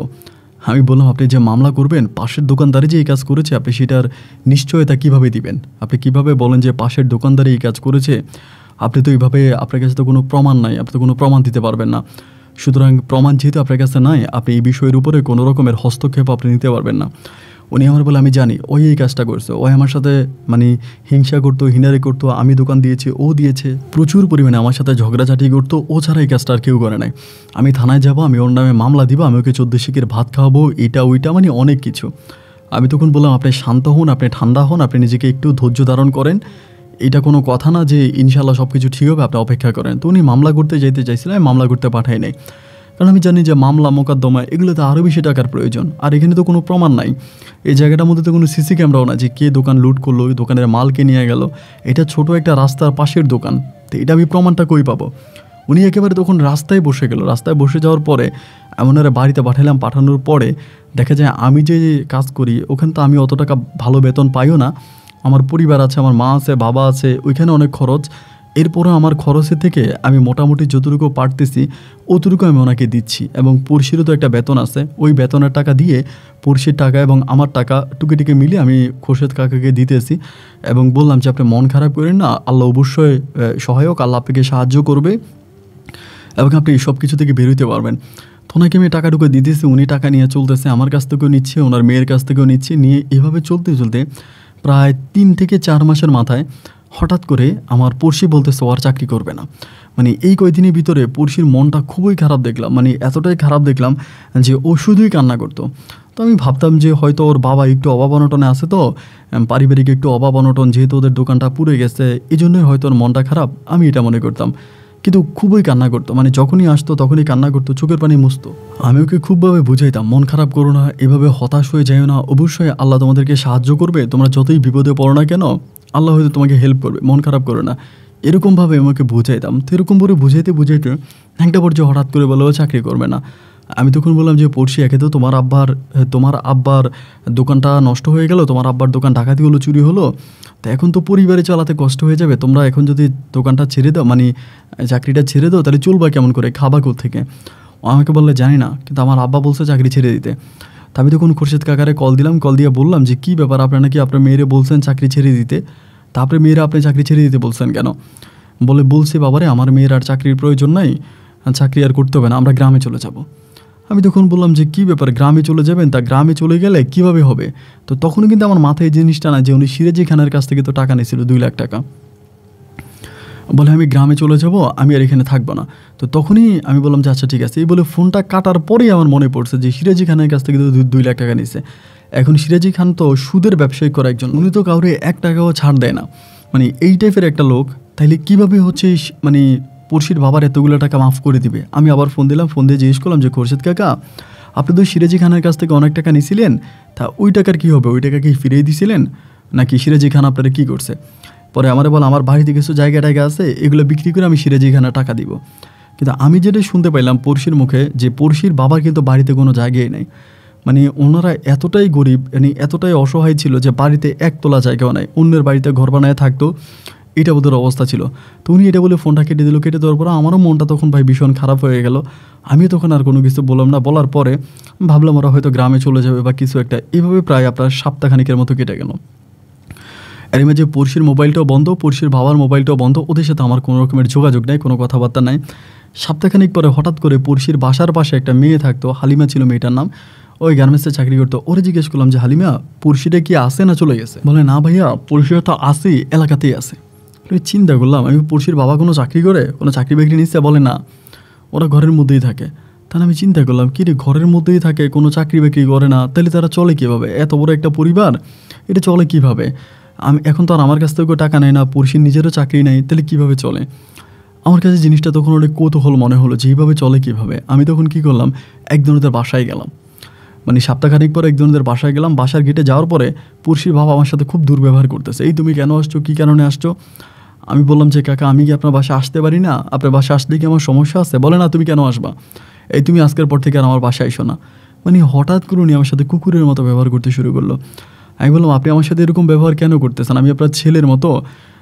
A: আমি বললাম আপনি যে মামলা করবেন, পাশের দোকানদারি যে এই কাজ করেছে আপনি সেটার নিশ্চয়তা কিভাবে দিবেন? আপনি কিভাবে বলেন যে পাশের দোকানদারি এই কাজ করেছে? আপনি তো এইভাবে, আপনার কাছে তো কোনো প্রমাণ নাই, আপনি তো কোনো প্রমাণ দিতে পারবেন না। সুতরাং প্রমাণ যেহেতু আপনার কাছে নাই, আপনি এই বিষয়ের উপরে কোনো রকমের হস্তক্ষেপ আপনি নিতে পারবেন না। উনি আমার বলে আমি জানি ওই এই কাজটা করছে, ওই আমার সাথে মানে হিংসা করতো, হিনারি করতো, আমি দোকান দিয়েছি ও দিয়েছে, প্রচুর পরিমাণে আমার সাথে ঝগড়াঝাটি করতো, ও ছাড়া এই কাজটা আর কেউ করে নাই। আমি থানায় যাব, আমি ওর নামে মামলা দিব, আমি ওকে 14 শিকের ভাত খাওয়াবো, এটা ওইটা, মানে অনেক কিছু। আমি তখন বললাম আপনি শান্ত হন, আপনি ঠান্ডা হন, আপনি নিজেকে একটু ধৈর্য ধারণ করেন, এটা কোনো কথা না যে ইনশাল্লাহ সব কিছু ঠিক হবে, আপনি অপেক্ষা করেন। তো উনি মামলা করতে যাইতে চাইছিলেন, আমি মামলা করতে পাঠাই নাই, কারণ আমি জানি যে মামলা মোকদ্দমা এগুলোতে আরও বেশি টাকার প্রয়োজন, আর এখানে তো কোনো প্রমাণ নাই। এই জায়গাটার মধ্যে তো কোনো সিসি ক্যামেরাও না যে কে দোকান লুট করলো, ওই দোকানের মালকে নিয়ে গেল, এটা ছোট একটা রাস্তার পাশের দোকান, তো এটা আমি প্রমাণটা কই পাবো? উনি একেবারে তখন রাস্তায় বসে গেল। রাস্তায় বসে যাওয়ার পরে এমন বাড়িতে পাঠালাম, পাঠানোর পরে দেখা যায় আমি যে কাজ করি ওখানে তো আমি অত টাকা ভালো বেতন পাইও না, আমার পরিবার আছে, আমার মা আছে, বাবা আছে, ওইখানে অনেক খরচ। এরপরও আমার খরচের থেকে আমি মোটামুটি যতটুকু পারতেছি অতটুকু আমি ওনাকে দিচ্ছি, এবং পড়শিরও তো একটা বেতন আছে, ওই বেতনের টাকা দিয়ে পড়শির টাকা এবং আমার টাকা টুকে মিলিয়ে আমি খোরশেদ কাকাকে দিতেছি, এবং বললাম যে আপনি মন খারাপ করেন না, আল্লাহ অবশ্যই সহায়ক, আল্লাহ আপনাকে সাহায্য করবে এবং আপনি সব কিছু থেকে বেরোতে পারবেন। তো ওনাকে আমি টাকাটুকু দিতেছি, উনি টাকা নিয়ে চলতেছে, আমার কাছ থেকেও নিচ্ছে, ওনার মেয়ের কাছ থেকেও নিচ্ছে, নিয়ে এভাবে চলতে প্রায় 3 থেকে 4 মাসের মাথায় হঠাৎ করে আমার পড়শি বলতেছে ও আর চাকরি করবে না। মানে এই কয়দিনের ভিতরে পড়শির মনটা খুবই খারাপ দেখলাম, মানে এতটাই খারাপ দেখলাম যে ও শুধুই কান্না করতো। তো আমি ভাবতাম যে হয়তো ওর বাবা একটু অভাব অনটনে আছে, তো পারিবারিক একটু অভাব অনটন, যেহেতু ওদের দোকানটা পুড়ে গেছে এই জন্যই হয়তো ওর মনটা খারাপ, আমি এটা মনে করতাম। কিন্তু খুবই কান্না করতো, মানে যখনই আসতো তখনই কান্না করতো, চোখের পানি মুছতো। আমি ওকে খুবভাবে বুঝাইতাম, মন খারাপ করো না, এভাবে হতাশ হয়ে যাও না, অবশ্যই আল্লাহ তোমাদেরকে সাহায্য করবে, তোমরা যতই বিপদে পড়ো না কেন আল্লাহ হয়তো তোমাকে হেল্প করবে, মন খারাপ করো না, এরকমভাবে আমাকে বুঝাইতাম। তো এরকম করে বুঝাইতে একটা পর্যায়ে হঠাৎ করে বলো চাকরি করবে না। আমি তখন বললাম যে পড়শি, একে তো তোমার আব্বার দোকানটা নষ্ট হয়ে গেল, তোমার আব্বার দোকান ডাকাতি হলো, চুরি হলো, তো এখন তো পরিবারে চালাতে কষ্ট হয়ে যাবে, তোমরা এখন যদি দোকানটা ছেড়ে দাও, মানে চাকরিটা ছেড়ে দাও, তাহলে চলবা কেমন করে, খাবা কোত্থেকে? আমাকে বললে জানি না, কিন্তু আমার আব্বা বলছে চাকরি ছেড়ে দিতে। তা আমি তখন খুরশেদ কাকারে কল দিলাম, কল দিয়ে বললাম যে কী ব্যাপার, আপনার নাকি আপনার মেয়েরে বলছেন চাকরি ছেড়ে দিতে, তারপরে মেয়েরা আপনি চাকরি ছেড়ে দিতে বলছেন কেন? বলছে বাবারে আমার মেয়ের আর চাকরির প্রয়োজন নাই, চাকরি আর করতে হবে না, আমরা গ্রামে চলে যাব। আমি তখন বললাম যে কী ব্যাপার, গ্রামে চলে যাবেন? তা গ্রামে চলে গেলে কিভাবে হবে? তো তখনও কিন্তু আমার মাথায় এই জিনিসটা না যে উনি সিরাজি খানের কাছ থেকে তো টাকা নিয়েছিল 2 লাখ টাকা। বলে আমি গ্রামে চলে যাব, আমি আর এখানে থাকবো না। তো তখনই আমি বললাম যে আচ্ছা ঠিক আছে। এই বলে ফোনটা কাটার পরেই আমার মনে পড়ছে যে সিরাজি খানের কাছ থেকে তো 2 লাখ টাকা নিছে। এখন সিরাজি খান তো সুদের ব্যবসায়ী করা একজন, উনি তো কাউরে 1 টাকাও ছাড় দেয় না, মানে এই টাইপের একটা লোক। তাইলে কীভাবে হচ্ছে মানে পড়শির বাবার এতগুলো টাকা মাফ করে দিবে? আমি আবার ফোন দিলাম, ফোন দিয়ে জিজ্ঞেস করলাম যে খোরশেদ কাকা, আপনি তো সিরাজি খানের কাছ থেকে অনেক টাকা নিয়েছিলেন, তা ওই টাকার কী হবে? ওই টাকা কি ফিরিয়ে দিয়েছিলেন নাকি সিরাজি খান আপনারা কী করছে? পরে আমারে বল আমার বাড়িতে কিছু জায়গা আছে, এগুলো বিক্রি করে আমি সিরাজি খানে টাকা দিব। কিন্তু আমি যেটা শুনতে পাইলাম পড়শির মুখে, যে পড়শির বাবার কিন্তু বাড়িতে কোনো জায়গাই নেই, মানে ওনারা এতটাই গরিব, মানে এতটাই অসহায় ছিল যে বাড়িতে 1 তোলা জায়গাও নাই, অন্যের বাড়িতে ঘর বানায় থাকতো, এটা ওদের অবস্থা ছিল। তো উনি এটা বলে ফোনটা কেটে দিল। কেটে দেওয়ার পর আমারও মনটা তখন ভাই ভীষণ খারাপ হয়ে গেল। আমি তখন আর কোনো কিছু বললাম না। বলার পরে ভাবলাম ওরা হয়তো গ্রামে চলে যাবে বা কিছু একটা, এভাবে প্রায় আপনার সপ্তাহখানিকের মতো কেটে গেল। এর মাঝে পড়শির মোবাইলটাও বন্ধ, পড়শির বাবার মোবাইলটাও বন্ধ, ওদের সাথে আমার কোনো রকমের যোগাযোগ নেই, কোনো কথাবার্তা নাই। সপ্তাহখানিক পরে হঠাৎ করে পড়শির বাসার পাশে একটা মেয়ে থাকতো, হালিমা ছিল মেয়েটার নাম, ওই গার্মেন্টসে চাকরি করতো। ওরে জিজ্ঞেস করলাম যে হালিমা, পড়শিটা কি আসে না চলে গেছে? বলে না ভাইয়া, পড়শিটা তো আসেই, এলাকাতেই আছে। চিন্তা করলাম আমি পড়শির বাবা কোনো চাকরি করে, কোনো চাকরি বাকরি নিচ্ছে? বলে না, ওরা ঘরের মধ্যেই থাকে। তাহলে আমি চিন্তা করলাম কি রে, ঘরের মধ্যেই থাকে, কোনো চাকরি বাকরি করে না, তাহলে তারা চলে কীভাবে? এত বড় একটা পরিবার, এটা চলে কীভাবে? আমি এখন তো আর আমার কাছ থেকেও টাকা নেয় না, পড়শির নিজেরও চাকরি নেই, তাহলে কীভাবে চলে? আমার কাছে জিনিসটা তখন অনেক কৌতূহল মনে হলো যে এইভাবে চলে কীভাবে। আমি তখন কী করলাম, একজনদের বাসায় গেলাম, মানে সপ্তাহখানিক পরে একজনদের বাসায় গেলাম। বাসার গেটে যাওয়ার পরে পড়শির বাবা আমার সাথে খুব দুর্ব্যবহার করতেছে। এই তুমি কেন আসছো, কী কারণে আসছো? আমি বললাম যে কাকা, আমি কি আপনার বাসায় আসতে পারি না? আপনার বাসায় আসলে কি আমার সমস্যা আছে? বলে না, তুমি কেন আসবা, এই তুমি আজকের পর থেকে আর আমার বাসায় এসো না। মানে হঠাৎ করে উনি আমার সাথে কুকুরের মতো ব্যবহার করতে শুরু করলো। আমি বললাম আপনি আমার সাথে এরকম ব্যবহার কেন করতেছেন? আমি আপনার ছেলের মতো,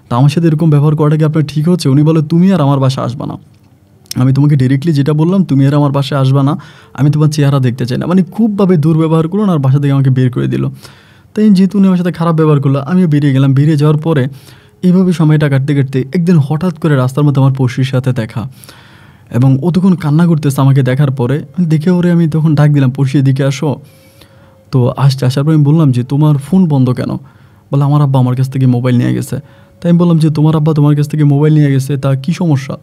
A: তা আমার সাথে এরকম ব্যবহার করাটা কি আপনার ঠিক হচ্ছে? উনি বলে তুমি আর আমার বাসায় আসবা না। আমি তোমাকে ডিরেক্টলি যেটা বললাম, তুমি আর আমার বাসায় আসবা না, আমি তোমার চেহারা দেখতে চাই না। মানে খুবভাবে দুর্ব্যবহার করুন, আর বাসা থেকে আমাকে বের করে দিল। তাই যেহেতু উনি আমার সাথে খারাপ ব্যবহার করলো, আমিও বেরিয়ে গেলাম। বেরিয়ে যাওয়ার পরে এইভাবে সময়টা কাটতে কাটতে একদিন হঠাৎ করে রাস্তার মধ্যে আমার পড়শির সাথে দেখা, এবং ও তখন কান্না করতেছে আমাকে দেখার পরে। দেখে ওরে আমি তখন ডাক দিলাম, পড়শি এদিকে আসো। তো আসার পর আমি বললাম যে তোমার ফোন বন্ধ কেন? বলে আমার আব্বা আমার কাছ থেকে মোবাইল নিয়ে গেছে। তাই আমি বললাম যে তোমার আব্বা তোমার কাছ থেকে মোবাইল নিয়ে গেছে, তা কী সমস্যা?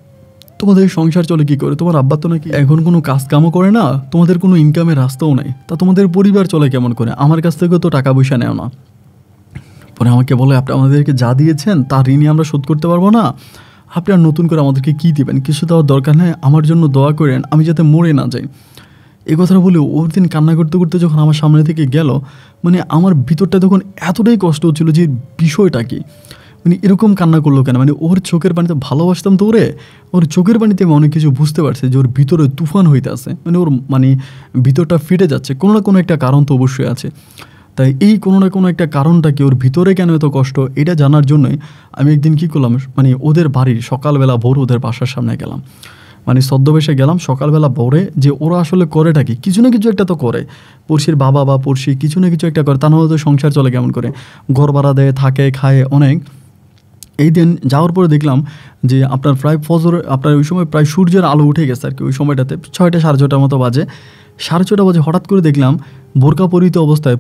A: তোমাদের সংসার চলে কী করে? তোমার আব্বা তো নাকি এখন কোনো কাজ কামও করে না, তোমাদের কোনো ইনকামের রাস্তাও নেই, তা তোমাদের পরিবার চলে কেমন করে? আমার কাছ থেকেও তো টাকা পয়সা নেও না। পরে আমাকে বলে আপনি আমাদেরকে যা দিয়েছেন তার ঋণই আমরা শোধ করতে পারবো না, আপনি আর নতুন করে আমাদেরকে কী দেবেন? কিছু দেওয়ার দরকার নেই, আমার জন্য দোয়া করেন, আমি যাতে মরে না যাই। এই কথাটা বলে ওর দিন কান্না করতে করতে যখন আমার সামনে থেকে গেল, মানে আমার ভিতরটা তখন এতটাই কষ্ট হচ্ছিলো যে বিষয়টা কি, মানে এরকম কান্না করলো কেন? মানে ওর চোখের পানিতে, ভালোবাসতাম তো ওরে, ওর চোখের পানিতে আমি অনেক কিছু বুঝতে পারছি যে ওর ভিতরে তুফান হইতে আছে, মানে ওর মানে ভিতরটা ফেটে যাচ্ছে, কোনো না কোনো একটা কারণ তো অবশ্যই আছে। তাই এই কোনো না কোনো একটা কারণটা কি, ওর ভিতরে কেন এত কষ্ট, এটা জানার জন্যই আমি একদিন কী করলাম, মানে ওদের বাড়ির সকালবেলা ভোর ওদের বাসার সামনে গেলাম, মানে ছদ্মবেশে গেলাম সকালবেলা ভোরে, যে ওরা আসলে করেটা কি, কিছু না কিছু একটা তো করে, পড়শির বাবা বা পড়শি কিছু না কিছু একটা করে, তা নাহলে তো সংসার চলে কেমন করে? ঘর ভাড়া দেয়, থাকে, খায় অনেক। এই দিন যাওয়ার পরে দেখলাম যে আপনার প্রায় আপনার ওই সময় প্রায় সূর্যের আলো উঠে গেছে আর কি, ওই সময়টাতে 6টা সাড়ে 6টার মতো বাজে। 6:30 বাজে হঠাৎ করে দেখলাম বোরকা পরিহিত অবস্থায়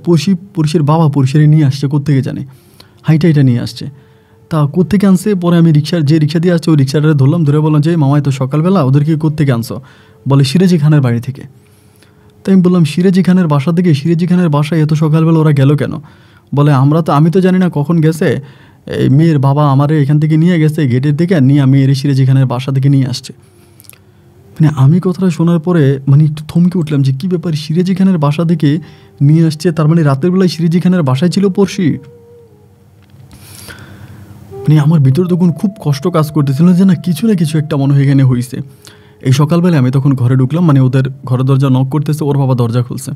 A: পড়শির বাবা পড়শিরে নিয়ে আসছে, কোত্থেকে জানে, হাইটা নিয়ে আসছে। তা কোত্থেকে আনছে? পরে আমি যে রিক্সা দিয়ে আসছে ওই রিক্সাটা ধরলাম, ধরে বললাম যে মামাই তো সকালবেলা ওদেরকে কোত্থেকে আনছো? বলে সিরাজি খানের বাড়ি থেকে। তাই আমি বললাম সিরাজি খানের বাসা থেকে? সিরাজি খানের বাসায় এত সকালবেলা ওরা গেল কেন? বলে আমি তো জানি না কখন গেছে, এই মেয়ের বাবা আমারে এখান থেকে নিয়ে গেছে গেটের দিকে, আর নিয়ে মেয়ের সিরাজি খানের বাসা থেকে নিয়ে আসছে। মানে আমি কথাটা শোনার পরে মানে একটু থমকে উঠলাম যে কী ব্যাপার, সিরাজি খানের বাসা থেকে নিয়ে আসছে, তার মানে রাতের বেলায় সিরাজি খানের বাসায় ছিল পড়শি। মানে আমার ভিতরে তখন খুব কষ্ট কাজ করতেছিল যে না কিছু একটা মনে হয় এখানে হয়েছে। এই সকালবেলায় আমি তখন ঘরে ঢুকলাম, মানে ওদের ঘরের দরজা নক করতেছে, ওর বাবা দরজা খুলছে,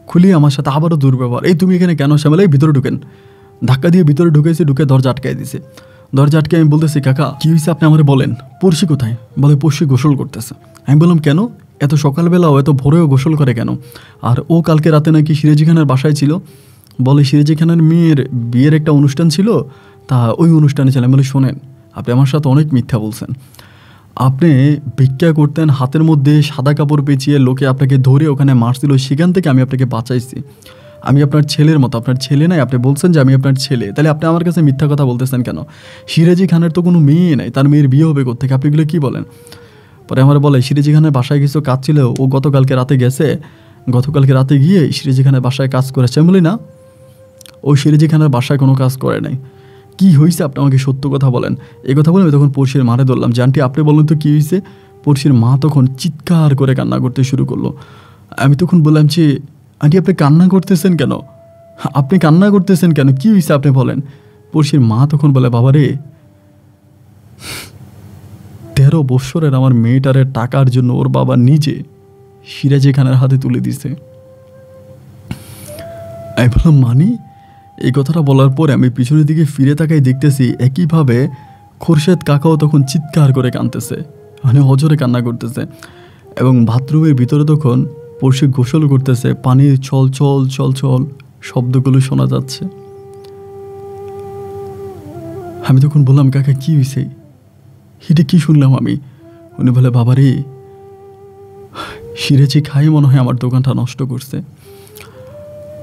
A: খুলিয়ে আমার সাথে আবারও দুর্ব্যবহার, এই তুমি এখানে কেন শ্যামলা, এই ভিতরে ঢুকেন। ধাক্কা দিয়ে ভিতরে ঢুকেছি, ঢুকে দরজা আটকাই দিছে। দরজা আটকে আমি বলতেছি কাকা কী হয়েছে আপনি আমার বলেন, পড়শি কোথায়? বলে পড়শি গোসল করতেছে। আমি বললাম কেন, এত সকালবেলাও এত ভোরেও গোসল করে কেন? আর ও কালকে রাতে নাকি সিরাজি খানের বাসায় ছিল। বলে সিরাজি খানের মেয়ের বিয়ের একটা অনুষ্ঠান ছিল, তা ওই অনুষ্ঠানে ছিলাম। বলে শোনেন, আপনি আমার সাথে অনেক মিথ্যা বলছেন। আপনি ভিক্ষা করতেন, হাতের মধ্যে সাদা কাপড় পেঁচিয়ে লোকে আপনাকে ধরে ওখানে মারছিল, সেখান থেকে আমি আপনাকে বাঁচাইছি। আমি আপনার ছেলের মতো, আপনার ছেলে নাই, আপনি বলছেন যে আমি আপনার ছেলে, তাহলে আপনি আমার কাছে মিথ্যা কথা বলতেছেন কেন? সিরাজি খানের তো কোনো মেয়ে নাই, তার মেয়ের বিয়ে হবে কোত্থেকে, আপনি এগুলো কী বলেন? পরে আমার বলে সিরাজি খানের বাসায় কিছু কাজ ছিল, ও গতকালকে রাতে গেছে, গতকালকে রাতে গিয়ে সিরাজি খানের বাসায় কাজ করেছে। আমি বলি না, ও সিরাজি খানের বাসায় কোনো কাজ করে নাই। কী হয়েছে আপনি আমাকে সত্য কথা বলেন। এই কথা বলে আমি তখন পড়শির মারে ধরলাম যে আন্টি আপনি বলুন তো কী হয়েছে। পড়শির মা তখন চিৎকার করে কান্না করতে শুরু করলো। আমি তখন বললাম যে আন্টি আপনি কান্না করতেছেন কেন, আপনি কান্না করতেছেন কেন, কী হয়েছে আপনি বলেন। পড়শির মা তখন বলে বাবা রে, 13 বৎসরের আমার মেয়েটারের টাকার জন্য ওর বাবা নিজে সিরাজি খানের হাতে তুলে দিছে। আমি বললাম মানি। এই কথাটা বলার পরে আমি পিছনের দিকে ফিরে তাকাই, দেখতেছি একইভাবে খোরশেদ কাকাও তখন চিৎকার করে কাঁদতেছে, মানে অজরে কান্না করতেছে। এবং বাথরুমের ভিতরে তখন পড়শি গোসল করতেছে, পানির ছল ছল ছল ছল শব্দগুলো শোনা যাচ্ছে। আমি তখন বললাম কাকা কী হয়েছে, এটা কী শুনলাম আমি? উনি বলে বাবা রে, সিরাজি খাই মনে হয় আমার দোকানটা নষ্ট করছে।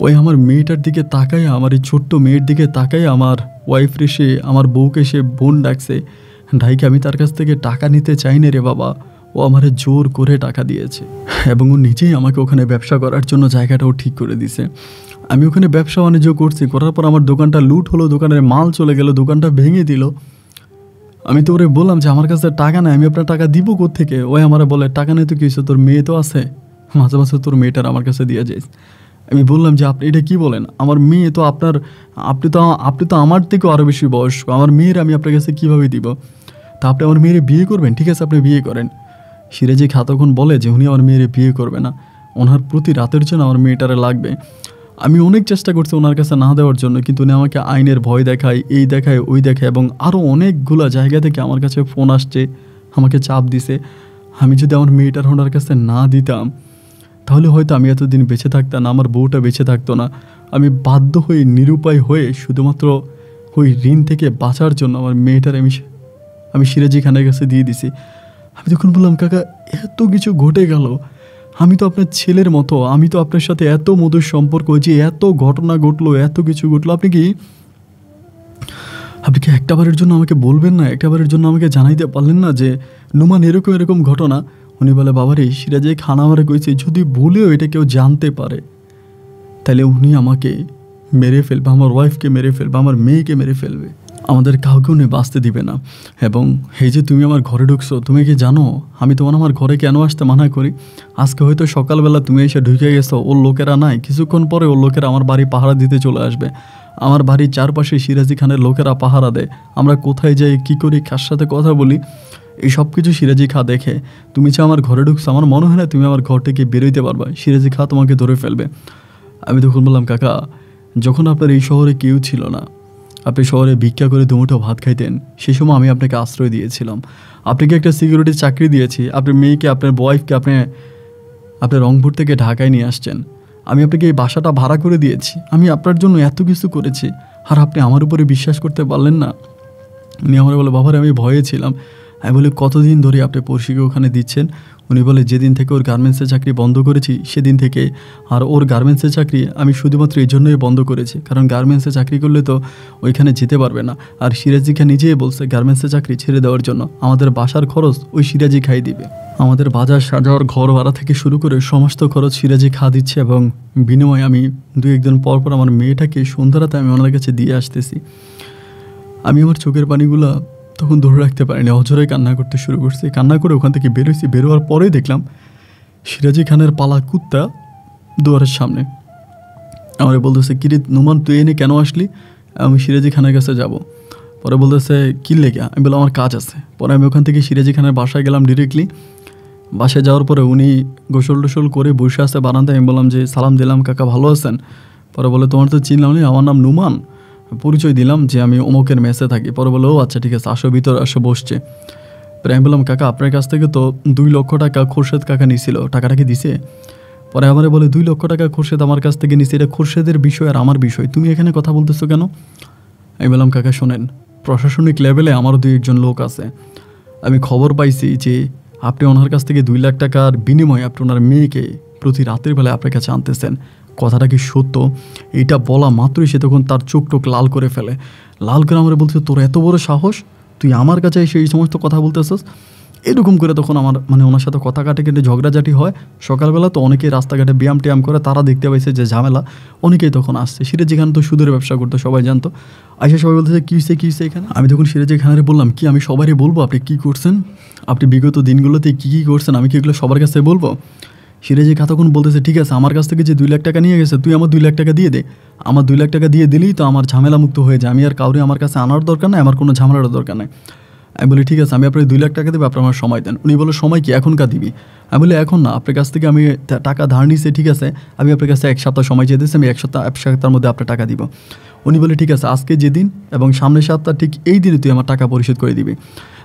A: ওই আমার মেয়েটার দিকে তাকাই, আমার এই ছোট্ট মেয়ের দিকে তাকাই, আমার ওয়াইফ রে সে, আমার বউকে সে বোন ডাকছে, ডাইকে আমি তার কাছ থেকে টাকা নিতে চাই না রে বাবা, ও আমারে জোর করে টাকা দিয়েছে। এবং ও নিজেই আমাকে ওখানে ব্যবসা করার জন্য জায়গাটাও ঠিক করে দিছে। আমি ওখানে ব্যবসা বাণিজ্য করছি, করার পর আমার দোকানটা লুট হলো, দোকানের মাল চলে গেল, দোকানটা ভেঙে দিল। আমি তো ওরে বললাম যে আমার কাছে টাকা নেই, আমি আপনার টাকা দিব কোত্থেকে? ওই আমার বলে টাকা নেই তো কী হয়েছে, তোর মেয়ে তো আছে, মাঝে মাঝে তোর মেয়েটার আমার কাছে দিয়ে যাইস। আমি বললাম যে আপনি এটা কী বলেন, আমার মেয়ে তো আপনার, আপনি তো আমার থেকেও আরও বেশি বয়স্ক, আমার মেয়ের আমি আপনার কাছে কীভাবে দিব? তা আপনি আমার মেয়েরে বিয়ে করবেন, ঠিক আছে আপনি বিয়ে করেন। সিরাজি খা তখন বলে যে উনি আমার মেয়েরে বিয়ে করবে না, ওনার প্রতি রাতের জন্য আমার মেয়েটারে লাগবে। আমি অনেক চেষ্টা করছি ওনার কাছে না দেওয়ার জন্য, কিন্তু উনি আমাকে আইনের ভয় দেখায়, এই দেখায় ওই দেখায়, এবং আরও অনেকগুলো জায়গা থেকে আমার কাছে ফোন আসছে, আমাকে চাপ দিছে। আমি যদি আমার মেয়েটার ওনার কাছে না দিতাম তাহলে হয়তো আমি এতদিন বেঁচে থাকতাম না, আমার বউটা বেঁচে থাকতো না। আমি বাধ্য হয়ে নিরুপায় হয়ে শুধুমাত্র ওই ঋণ থেকে বাঁচার জন্য আমার মেয়েটার আমি সিরাজি খানের কাছে দিয়ে দিছি। আমি তখন বললাম কাকা এত কিছু ঘটে গেল, আমি তো আপনার ছেলের মতো, আমি তো আপনার সাথে এত মধুর সম্পর্ক, যে এত ঘটনা ঘটলো, এত কিছু ঘটলো, আপনি কি একটাবারের জন্য আমাকে বলবেন না, একটাবারের জন্য আমাকে জানাইতে পারলেন না যে নুমান এরকম ঘটনা? উনি বলে বাবারে, সিরাজে খানা আমারে কইছে যদি ভুলেও এটা কেউ জানতে পারে তাহলে উনি আমাকে মেরে ফেলবে, আমার ওয়াইফকে মেরে ফেলবে, আমার মেয়েকে মেরে ফেলবে, আমাদের কাউকে উনি বাঁচতে দিবে না। এবং এই যে তুমি আমার ঘরে ঢুকছো, তুমি কি জানো আমি তোমার আমার ঘরে কেন আসতে মানা করি? আজকে হয়তো সকালবেলা তুমি এসে ঢুকে গেছো, ওর লোকেরা নাই, কিছুক্ষণ পরে ওর লোকেরা আমার বাড়ি পাহারা দিতে চলে আসবে। আমার বাড়ির চারপাশে সিরাজি খানের লোকেরা পাহারা দেয়, আমরা কোথায় যাই, কী করি, কার সাথে কথা বলি, এই সব কিছু সিরাজি খা দেখে। তুমি যে আমার ঘরে ঢুকছো, আমার মনে হয় না তুমি আমার ঘর থেকে বেরোইতে পারবা, সিরাজি খা তোমাকে ধরে ফেলবে। আমি তখন বললাম কাকা, যখন আপনার এই শহরে কেউ ছিল না, আপনি শহরে ভিক্ষা করে দুমুঠো ভাত খাইতেন, সেই সময় আমি আপনাকে আশ্রয় দিয়েছিলাম, আপনাকে একটা সিকিউরিটি চাকরি দিয়েছি, আপনার মেয়েকে, আপনার ওয়াইফকে আপনি রংপুর থেকে ঢাকায় নিয়ে আসছেন, আমি আপনাকে এই বাসাটা ভাড়া করে দিয়েছি, আমি আপনার জন্য এত কিছু করেছি, আর আপনি আমার উপরে বিশ্বাস করতে পারলেন না। উনি আমার বলে বাবারে আমি ভয়ে ছিলাম। আমি বলি কতদিন ধরে আপনি পড়শিকে ওখানে দিচ্ছেন? উনি বলে যেদিন থেকে ওর গার্মেন্টসের চাকরি বন্ধ করেছি সেদিন থেকে। আর ওর গার্মেন্টসের চাকরি আমি শুধুমাত্র এই জন্যই বন্ধ করেছি, কারণ গার্মেন্টসে চাকরি করলে তো ওইখানে যেতে পারবে না। আর সিরাজি খা নিজেই বলছে গার্মেন্টসের চাকরি ছেড়ে দেওয়ার জন্য, আমাদের বাসার খরচ ওই সিরাজি খাই দিবে, আমাদের বাজার সাজাওয়ার, ঘর ভাড়া থেকে শুরু করে সমস্ত খরচ সিরাজি খা দিচ্ছে। এবং বিনিময়ে আমি 2-1 দিন পর পর আমার মেয়েটাকে সন্ধ্যা রাতে আমি ওনার কাছে দিয়ে আসতেছি। আমি আমার চোখের পানিগুলা তখন ধরে রাখতে পারিনি, অঝরে কান্না করতে শুরু করছি। কান্না করে ওখান থেকে বেরোইছি। বেরোয়ার পরেই দেখলাম সিরাজি খানের পালা কুত্তা দুয়ারের সামনে। আমার বলতেছে, কিরে নুমান, তুই এনে কেন আসলি? আমি সিরাজি খানের কাছে যাব। পরে বলতেছে, কী লেগে? আমি বললাম, আমার কাজ আছে। পরে আমি ওখান থেকে সিরাজি খানের বাসায় গেলাম ডিরেক্টলি। বাসায় যাওয়ার পরে উনি গোসল টোসল করে বসে আসতে বারান্দায়। আমি বললাম যে, সালাম দিলাম, কাকা ভালো আছেন? পরে বলে, তোমার তো চিনলাম নি, আমার নাম নুমান। পরিচয় দিলাম যে আমি অমুকের মেসে থাকি। পরে বলে, ও আচ্ছা ঠিক আছে, আসো ভিতরে আসো, বসছে। পরে আমি বললাম, কাকা আপনার কাছ থেকে তো 2 লক্ষ টাকা খোরশেদ কাকা নিছিল, টাকাটা কি দিছে? পরে আমারে বলে, 2 লক্ষ টাকা খোরশেদ আমার কাছ থেকে নিছে, এটা খোরশেদের বিষয় আর আমার বিষয়, তুমি এখানে কথা বলতেছো কেন? আমি বললাম, কাকা শোনেন, প্রশাসনিক লেভেলে আমারও 2-1 লোক আছে। আমি খবর পাইছি যে আপনি ওনার কাছ থেকে 2 লাখ টাকার বিনিময়ে আপনি ওনার মেয়েকে প্রতি রাতের বেলায় আপনার কাছে আনতেছেন। কথাটা কি সত্য? এইটা বলা মাত্রই সে তখন তার চোখ টোক লাল করে ফেলে। লাল করে আমার বলছে, তোর এত বড় সাহস, তুই আমার কাছে এসে এই সমস্ত কথা বলতেছিস? এরকম করে তখন আমার ওনার সাথে কথা কেটে ঝগড়াঝাটি হয়। সকালবেলা তো অনেকেই রাস্তাঘাটে ব্যায়াম ট্যায়াম করে, তারা দেখতে পাইছে যে ঝামেলা, অনেকেই তখন আসছে। সিরাজি খান তো সুদের ব্যবসা করতো, সবাই জানতো। আইসা সবাই বলতেছে, কী হয়েছে এখানে? আমি তখন সিরাজি খানের বললাম, কি আমি সবারই বলবো আপনি কী করছেন? আপনি বিগত দিনগুলোতে কী করছেন আমি কি এগুলো সবার কাছে বলবো? সিরাজি খা তখন বলতেছে, ঠিক আছে, আমার কাছ থেকে যে 2 লাখ টাকা নিয়ে গেছে, তুই আমার 2 লাখ টাকা দিয়ে দে। আমার 2 লাখ টাকা দিয়ে দিলেই তো আমার ঝামেলা মুক্ত হয়ে যায়। আমি আর কাউরে আমার কাছে আনার দরকার নাই, আমার কোনো ঝামেলার দরকার নাই। আমি বলি, ঠিক আছে, আমি আপনার 2 লাখ টাকা দেবো, আপনি আমার সময় দেন। উনি বলে, সময় কি এখনকার দিবি? আমি বলি, এখন না, আপনার কাছ থেকে আমি টাকা ধার নিয়েছি, ঠিক আছে, আমি আপনার কাছে 1 সপ্তাহ সময় চেয়েছি, আমি 1 সপ্তাহের মধ্যে আপনার টাকা দিব। উনি বলে, ঠিক আছে, আজকে যেদিন এবং সামনের সপ্তাহ ঠিক এই দিনে তুই আমার টাকা পরিশোধ করে দিবি।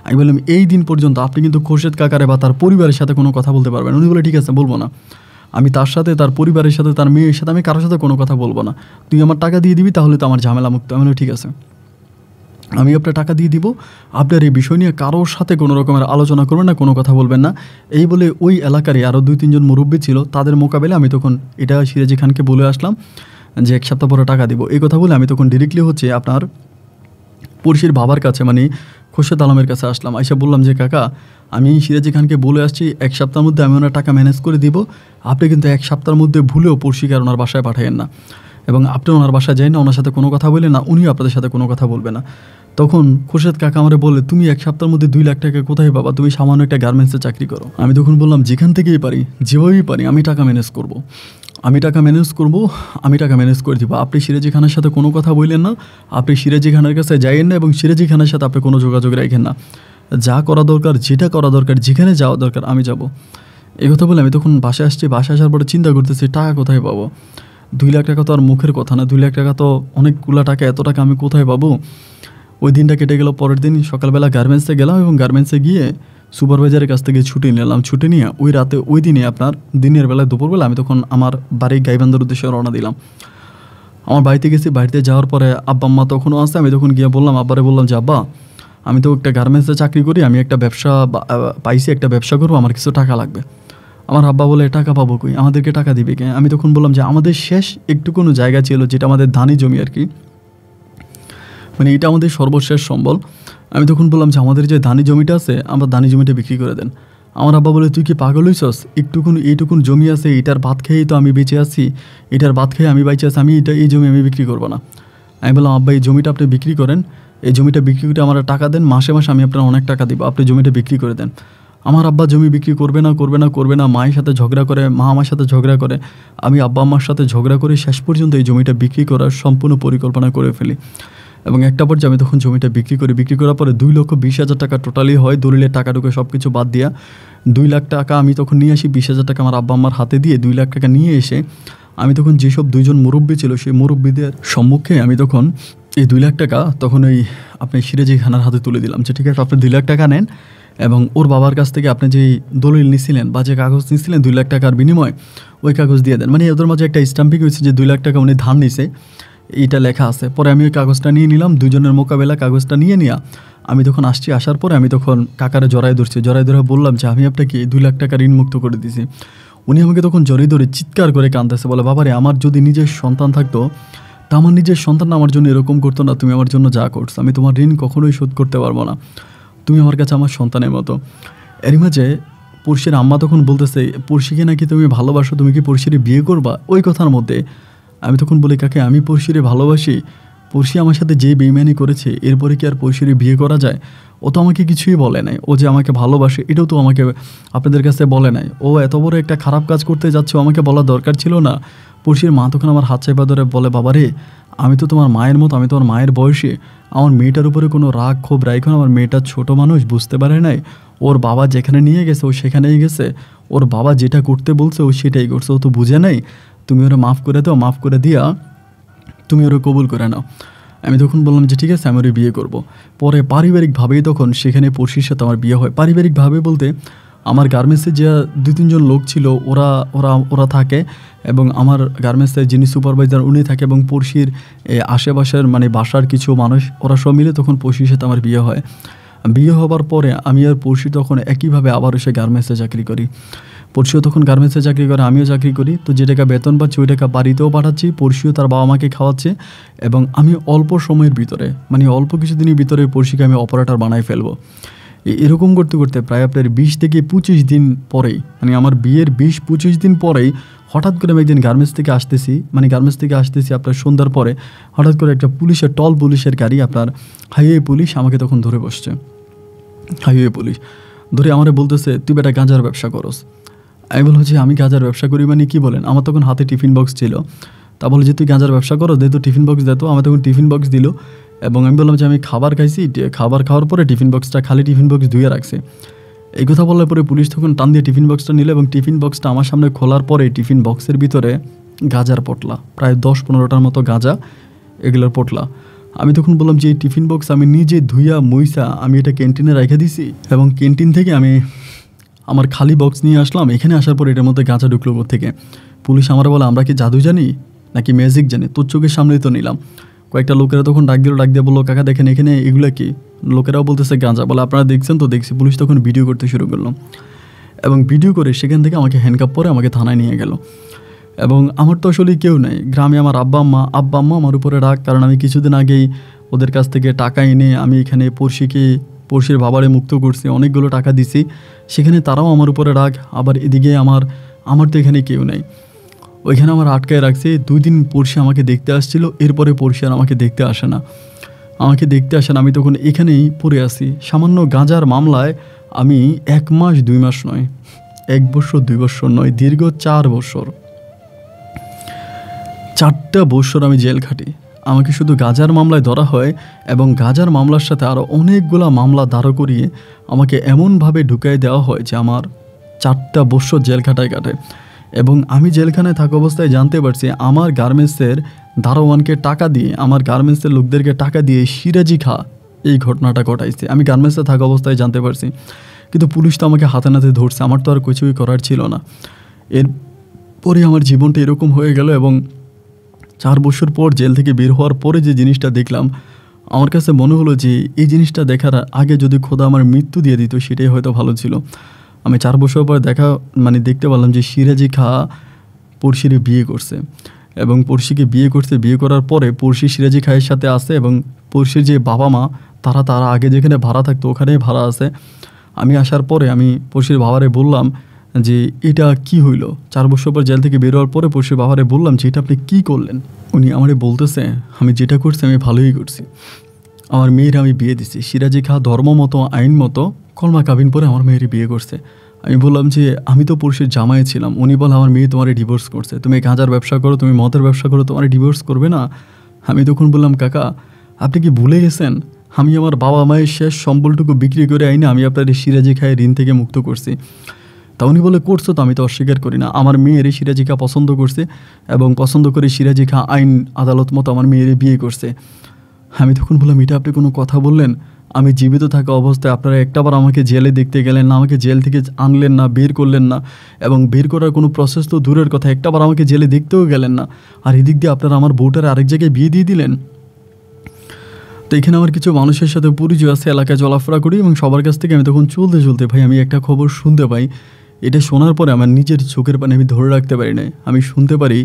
A: আমি বললাম, এই দিন পর্যন্ত আপনি কিন্তু খোরশেদ কাকারে বা তার পরিবারের সাথে কোনো কথা বলতে পারবেন। উনি বলে, ঠিক আছে, বলবো না। আমি তার সাথে, তার পরিবারের সাথে, তার মেয়ের সাথে আমি কারোর সাথে কোনো কথা বলবো না। তুই আমার টাকা দিয়ে দিবি, তাহলে তো আমার ঝামেলা মুক্ত। আমি বলি, ঠিক আছে, আমি আপনার টাকা দিয়ে দিব, আপনার এই বিষয় নিয়ে কারোর সাথে কোনো রকমের আলোচনা করবেন না, কোনো কথা বলবেন না। এই বলে ওই এলাকারই আরও 2-3 জন মুরব্বী ছিল, তাদের মোকাবেলা আমি তখন এটা সিরাজি খানকে বলে আসলাম যে 1 সপ্তাহ পরে টাকা দিব। এই কথা বলে আমি তখন ডিরেক্টলি হচ্ছে আপনার পড়শির বাবার কাছে, খোরশেদ আলমের কাছে আসলাম। আইসা বললাম যে, কাকা আমি সিরাজি খানকে বলে আসছি 1 সপ্তাহের মধ্যে আমি ওনার টাকা ম্যানেজ করে দিব। আপনি কিন্তু 1 সপ্তাহের মধ্যে ভুলেও পড়শিকে আর ওনার বাসায় পাঠাইয়েন না, এবং আপনি ওনার বাসায় যাই না, ওনার সাথে কোনো কথা বলেন না, উনিও আপনাদের সাথে কোনো কথা বলবে না। তখন খোরশেদ কাকা আমারে বলে, তুমি 1 সপ্তাহের মধ্যে 2 লাখ টাকা কোথায় পাবা? তুমি সামান্য একটা গার্মেন্টসে চাকরি করো। আমি তখন বললাম, যেখান থেকেই পারি, যেভাবেই পারি, আমি টাকা ম্যানেজ করব, আমি টাকা ম্যানেজ করে দিব। আপনি সিরাজি খানের সাথে কোনো কথা বললেন না, আপনি সিরাজি খানের কাছে যাইয়েন না, এবং সিরাজি খানের সাথে আপনি কোনো যোগাযোগ রাখেন না। যা করা দরকার, যেটা করা দরকার, যেখানে যাওয়া দরকার আমি যাব। এই কথা বলে আমি তখন বাসায় আসছি। বাসায় আসার পরে চিন্তা করতেছি, টাকা কোথায় পাবো? 2 লাখ টাকা তো আর মুখের কথা না, 2 লাখ টাকা তো অনেকগুলো টাকা, এত টাকা আমি কোথায় পাবো? ওই দিনটা কেটে গেল। পরের দিন সকালবেলা গার্মেন্টসে গেলাম, এবং গার্মেন্টসে গিয়ে সুপারভাইজারের কাছ থেকে ছুটি নিলাম। ছুটি নিয়ে ওই রাতে, ওই দিনে আপনার দিনের বেলায়, দুপুরবেলা আমি তখন আমার বাড়ি গাইবান্ধার উদ্দেশ্যে রওনা দিলাম। আমার বাড়িতে গেছি। বাড়িতে যাওয়ার পরে আব্বা আম্মা তখনও আসে। আমি তখন গিয়ে বললাম, আব্বারে বললাম যে, আব্বা আমি তো একটা গার্মেন্টসে চাকরি করি, আমি একটা ব্যবসা পাইছি, একটা ব্যবসা করবো, আমার কিছু টাকা লাগবে। আমার আব্বা বলে, টাকা পাবো কই, আমাদেরকে টাকা দিবে কে? আমি তখন বললাম যে, আমাদের শেষ একটু কোনো জায়গা ছিল, যেটা আমাদের ধানি জমি আর কি, এটা আমাদের সর্বশেষ সম্বল। আমি তখন বললাম যে, আমাদের যে ধানি জমিটা আছে, আমরা ধানি জমিটা বিক্রি করে দেন। আমার আব্বা বলে, তুই কি পাগল হইছস? এইটুকুন জমি আছে, এটার ভাত খেয়েই তো আমি বেঁচে আছি, এটার ভাত খেয়ে আমি বেঁচে আছি, এই জমি আমি বিক্রি করবো না। আমি বললাম, আব্বা এই জমিটা আপনি বিক্রি করেন, এই জমিটা বিক্রি করে আমার টাকা দেন, মাসে মাসে আমি আপনার অনেক টাকা দিব, আপনি জমিটা বিক্রি করে দেন। আমার আব্বা জমি বিক্রি করবে না, মায়ের সাথে ঝগড়া করে, মা আমার সাথে ঝগড়া করে, আমি আব্বা আম্মার সাথে ঝগড়া করে শেষ পর্যন্ত এই জমিটা বিক্রি করার সম্পূর্ণ পরিকল্পনা করে ফেলি। এবং একটা পর্যায়ে আমি তখন জমিটা বিক্রি করার পরে 2,20,000 টাকা টোটালি হয়, দলিলের টাকা ঢুকে সব কিছু বাদ দিয়া 2 লাখ টাকা আমি তখন নিয়ে আসি। 20,000 টাকা আমার আব্বা আম্মার হাতে দিয়ে 2 লাখ টাকা নিয়ে এসে আমি তখন যেসব 2 জন মুরব্বী ছিল, সেই মুরব্বীদের সম্মুখে আমি তখন এই 2 লাখ টাকা তখন ওই আপনি সিরাজি খানার হাতে তুলে দিলাম যে, ঠিক আছে, আপনি 2 লাখ টাকা নেন, এবং ওর বাবার কাছ থেকে আপনি যে দলিল নিছিলেন বা যে কাগজ নিছিলেন 2 লাখ টাকার বিনিময়ে, ওই কাগজ দিয়ে দেন। ওদের মাঝে একটা স্ট্যাম্পিং হয়েছে যে 2 লাখ টাকা উনি ধার নিছে, এইটা লেখা আছে। পরে আমি ওই কাগজটা নিয়ে নিলাম, 2 জনের মোকাবেলা কাগজটা নিয়ে আমি তখন আসছি। আসার পরে আমি তখন কাকারে জড়াই ধরে বললাম যে, আমি আপনাকে 2 লাখ টাকা ঋণ মুক্ত করে দিয়েছি। উনি আমাকে তখন জড়িয়ে ধরে চিৎকার করে কাঁদতেছে, বলে, বাবারে, আমার যদি নিজের সন্তান থাকতো, তা আমার নিজের সন্তান আমার জন্য এরকম করতো না। তুমি আমার জন্য যা করছো, আমি তোমার ঋণ কখনোই শোধ করতে পারবো না, তুমি আমার কাছে আমার সন্তানের মতো। এরই মাঝে পড়শির আম্মা তখন বলতেছে, পড়শিকে নাকি তুমি ভালোবাসো, তুমি কি পড়শিরে বিয়ে করবা? ওই কথার মধ্যে আমি তখন বলি, কাকে আমি পড়শিরে ভালোবাসি, পড়শি আমার সাথে যে বেইমানি করেছে এরপরে কি আর পড়শির বিয়ে করা যায়? ও তো আমাকে কিছুই বলে নাই। ও যে আমাকে ভালোবাসে এটাও তো আমাকে আপনাদের কাছে বলে নাই। ও এত বড় একটা খারাপ কাজ করতে যাচ্ছে, ও আমাকে বলা দরকার ছিল না? পড়শির মা তখন আমার হাত চাপা ধরে বলে, বাবা রে, আমি তো তোমার মায়ের মতো, আমি তোমার মায়ের বয়সী, আমার মেয়েটার উপরে কোনো রাগ ক্ষোভ রাখো না। আমার মেয়েটা ছোট মানুষ, বুঝতে পারে নাই। ওর বাবা যেখানে নিয়ে গেছে ও সেখানেই গেছে। ওর বাবা যেটা করতে বলছে ও সেটাই করছে, ও তো বুঝে নাই। তুমি ওরা মাফ করে দাও, মাফ করে দিয়া তুমি ওরা কবুল করে নাও। আমি তখন বললাম যে ঠিক আছে, আমি ওর বিয়ে করব। পরে পারিবারিকভাবেই তখন সেখানে পড়শির সাথে আমার বিয়ে হয়। পারিবারিকভাবে বলতে আমার গার্মেন্টসে যে 2-3 জন লোক ছিল ওরা ওরা ওরা থাকে, এবং আমার গার্মেন্টসের যিনি সুপারভাইজার উনি থাকে, এবং পড়শির আশেপাশের মানে বাসার কিছু মানুষ, ওরা সব মিলে তখন পড়শির সাথে আমার বিয়ে হয়। বিয়ে হবার পরে আমি আর পড়শি তখন একইভাবে আবার এসে গার্মেন্টসে চাকরি করি। পড়শিও তখন গার্মেন্টসে চাকরি করে, আমিও চাকরি করি। তো যে টাকা বেতন পাচ্ছি ওই টাকা বাড়িতেও পাঠাচ্ছি, পড়শিও তার বাবা মাকে খাওয়াচ্ছে, এবং আমি অল্প সময়ের ভিতরে মানে অল্প কিছুদিনের ভিতরে পড়শিকে আমি অপারেটর বানাই ফেলবো। এরকম করতে করতে প্রায় আপনার 20 থেকে 25 দিন পরেই, মানে আমার বিয়ের 20-25 দিন পরেই হঠাৎ করে আমি একদিন গার্মেন্টস থেকে আসতেছি আপনার সন্ধ্যার পরে হঠাৎ করে একটা পুলিশের টল পুলিশের গাড়ি, আপনার হাইওয়ে পুলিশ আমাকে তখন ধরে বসছে। হাইওয়ে পুলিশ ধরে আমারে বলতেছে, তুই বেটা গাঁজার ব্যবসা করস। আমি বললাম যে আমি গাঁজার ব্যবসা করি মানে কি বলেন? আমার তখন হাতে টিফিন বক্স ছিল। তা বলে যে তুই গাঁজার ব্যবসা করো, দে তো টিফিন বক্স দে তো। আমার তখন টিফিন বক্স দিল, এবং আমি বললাম যে আমি খাবার খাইছি, খাবার খাওয়ার পরে টিফিন বক্সটা খালি টিফিন বক্স ধুয়ে রাখছে। এই কথা বলার পরে পুলিশ তখন টান দিয়ে টিফিন বক্সটা নিল, এবং টিফিন বক্সটা আমার সামনে খোলার পরে টিফিন বক্সের ভিতরে গাঁজার পটলা, প্রায় 10-15টার মতো গাঁজা, এগুলোর পটলা। আমি তখন বললাম যে এই টিফিন বক্স আমি নিজে ধুইয়া মুইসা আমি এটা ক্যান্টিনে রেখে দিছি, এবং ক্যান্টিন থেকে আমি আমার খালি বক্স নিয়ে আসলাম। এখানে আসার পর এটার মধ্যে গাঁজা ঢুকলো থেকে। পুলিশ আমার বলে, আমরা কি জাদু জানি নাকি ম্যাজিক জানি? তোর চোখের সামনেই তো নিলাম। কয়েকটা লোকেরা তখন ডাক দিয়ে বললো, কাকা দেখেন এখানে এগুলো কি? লোকেরাও বলতেছে গাঁজা। বলে, আপনারা দেখছেন তো? দেখছি। পুলিশ তখন ভিডিও করতে শুরু করলো, এবং ভিডিও করে সেখান থেকে আমাকে হ্যান্ডকাপ পরে আমাকে থানায় নিয়ে গেল। এবং আমার তো আসলে কেউ নাই গ্রামে। আমার আব্বা আম্মা আমার উপরে রাগ, কারণ আমি কিছুদিন আগেই ওদের কাছ থেকে টাকা এনে আমি এখানে পড়শির বাবারে মুক্ত করছি, অনেকগুলো টাকা দিছি। সেখানে তারাও আমার উপরে রাগ। আবার এদিকে আমার তো এখানে কেউ নেই, ওইখানে আমার আটকায় রাখছে। 2 দিন পড়শি আমাকে দেখতে আসছিল, এরপরে পড়শি আর আমাকে দেখতে আসে না। আমি তখন এখানেই পড়ে আছি। সামান্য গাঁজার মামলায় আমি 1 মাস 2 মাস নয়, 1 বছর 2 বছর নয়, দীর্ঘ 4 বছর, 4টা বছর আমি জেল খাটি। আমাকে শুধু গাঁজার মামলায় ধরা হয়, এবং গাঁজার মামলার সাথে আরও অনেকগুলো মামলা দাঁড় করিয়ে আমাকে এমনভাবে ঢুকাই দেওয়া হয় যে আমার 4টা বছর জেল কাটে। এবং আমি জেলখানায় থাকা অবস্থায় জানতে পারছি আমার গার্মেন্টসের দারোয়ানকে টাকা দিয়ে, আমার গার্মেন্টসের লোকদেরকে টাকা দিয়ে সিরাজি খা এই ঘটনাটা ঘটাইছে। আমি গার্মেন্টসে থাকা অবস্থায় জানতে পারছি, কিন্তু পুলিশ তো আমাকে হাতে নাতে ধরছে। আমার তো আর কিছুই করার ছিল না। এরপরে আমার জীবনটা এরকম হয়ে গেল, এবং 4 বছর পর জেল থেকে বের হওয়ার পরে যে জিনিসটা দেখলাম, আমার কাছে মনে হলো যে এই জিনিসটা দেখার আগে যদি খোদা আমার মৃত্যু দিয়ে দিত সেটাই হয়তো ভালো ছিল। আমি 4 বছর পর দেখতে পারলাম যে সিরাজি খা পড়শিরে বিয়ে করছে, এবং পড়শিকে বিয়ে করার পরে পড়শি সিরাজি খায়ের সাথে আসে, এবং পড়শির যে বাবা মা তারা আগে যেখানে ভাড়া থাকতো ওখানেই ভাড়া আছে। আমি আসার পরে আমি পড়শির বাবারে বললাম যে এটা কি হইল। 4 বছর পর জেল থেকে বেরোয়ার পরে পড়শির বাবারে বললাম যে এটা আপনি কী করলেন? উনি আমারে বলতেছে, আমি যেটা করছি আমি ভালোই করছি। আমার মেয়ের আমি বিয়ে দিছি, সিরাজি খা ধর্ম মতো আইন মতো কলমা কাবিন পরে আমার মেয়ের বিয়ে করছে। আমি বললাম যে আমি তো পড়শির জামাই ছিলাম। উনি বলে, আমার মেয়ে তোমার ডিভোর্স করছে, তুমি গাঁজার ব্যবসা করো, তুমি মদের ব্যবসা করো, তোমার ডিভোর্স করবে না। আমি তখন বললাম, কাকা আপনি কি ভুলে গেছেন আমি আমার বাবা মায়ের শেষ সম্বলটুকু বিক্রি করে আইনে আমি আপনার এই সিরাজি খায় ঋণ থেকে মুক্ত করছি। তা উনি বলে, করছো তো? আমি তো অস্বীকার করি না। আমার মেয়ের সিরাজি খা পছন্দ করছে, এবং পছন্দ করে সিরাজি খা আইন আদালত মতো আমার মেয়ের বিয়ে করছে। আমি তখন বললাম, এটা আপনি কোনো কথা বললেন? আমি জীবিত থাকা অবস্থায় আপনারা একটাবার আমাকে জেলে দেখতে গেলেন না, আমাকে জেল থেকে আনলেন না, বের করলেন না, এবং বের করার কোনো প্রসেস তো দূরের কথা, একটাবার আমাকে জেলে দেখতেও গেলেন না। আর এদিক দিয়ে আপনারা আমার বউটার আরেক জায়গায় বিয়ে দিয়ে দিলেন। তো এখানে আমার কিছু মানুষের সাথে পরিচয় আছে, এলাকায় চলাফেরা করি, এবং সবার কাছ থেকে আমি তখন চলতে ভাই আমি একটা খবর শুনতে পাই। এটা শোনার পরে আমার নিজের চোখের পানি আমি ধরে রাখতে পারি না। আমি শুনতে পারি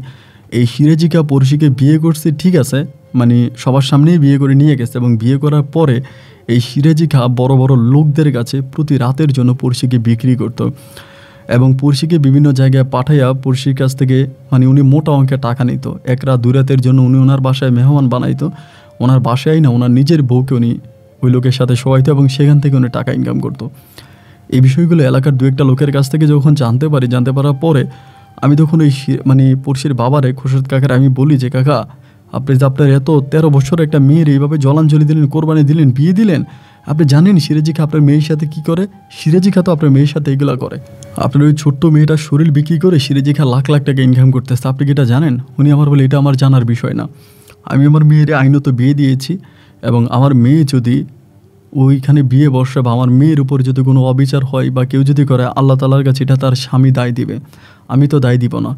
A: এই সিরাজি খা পড়শিকে বিয়ে করছে, ঠিক আছে, মানে সবার সামনেই বিয়ে করে নিয়ে গেছে, এবং বিয়ে করার পরে এই সিরাজি খা বড় বড় লোকদের কাছে প্রতি রাতের জন্য পড়শিকে বিক্রি করতো, এবং পড়শিকে বিভিন্ন জায়গায় পাঠাইয়া পড়শির কাছ থেকে মানে উনি মোটা অঙ্কের টাকা নিত। 1 রাত 2 রাতের জন্য উনি ওনার বাসায় মেহমান বানাইতো। ওনার বাসায় না ওনার নিজের বউকে উনি ওই লোকের সাথে শোয়াইতো এবং সেখান থেকে উনি টাকা ইনকাম করতো। এই বিষয়গুলো এলাকার দু একটা লোকের কাছ থেকে যখন জানতে পারার পরে আমি তখন ওই পড়শির বাবারে খোরশেদ কাকার আমি বলি যে কাকা, আপনি যে আপনার এত 13 বছর একটা মেয়ের এইভাবে জলাঞ্জলি দিলেন, কোরবানি দিলেন, বিয়ে দিলেন, আপনি জানেন সিরাজি খা আপনার মেয়ের সাথে কী করে? সিরাজি খা তো আপনার মেয়ের সাথে এগুলো করে। আপনার ওই ছোট্ট মেয়েটার শরীর বিক্রি করে সিরাজি খা লাখ লাখ টাকা ইনকাম করতেছে, আপনি কি এটা জানেন? উনি আমার বলে এটা আমার জানার বিষয় না, আমি আমার মেয়ের আইনত বিয়ে দিয়েছি এবং আমার মেয়ে যদি ওইখানে বিয়ে বসে বা আমার মেয়ের উপর যদি কোনো অবিচার হয় বা কেউ যদি করে, আল্লাহ তাআলার কাছে এটা তার স্বামী দায় দিবে, আমি তো দায় দিব না।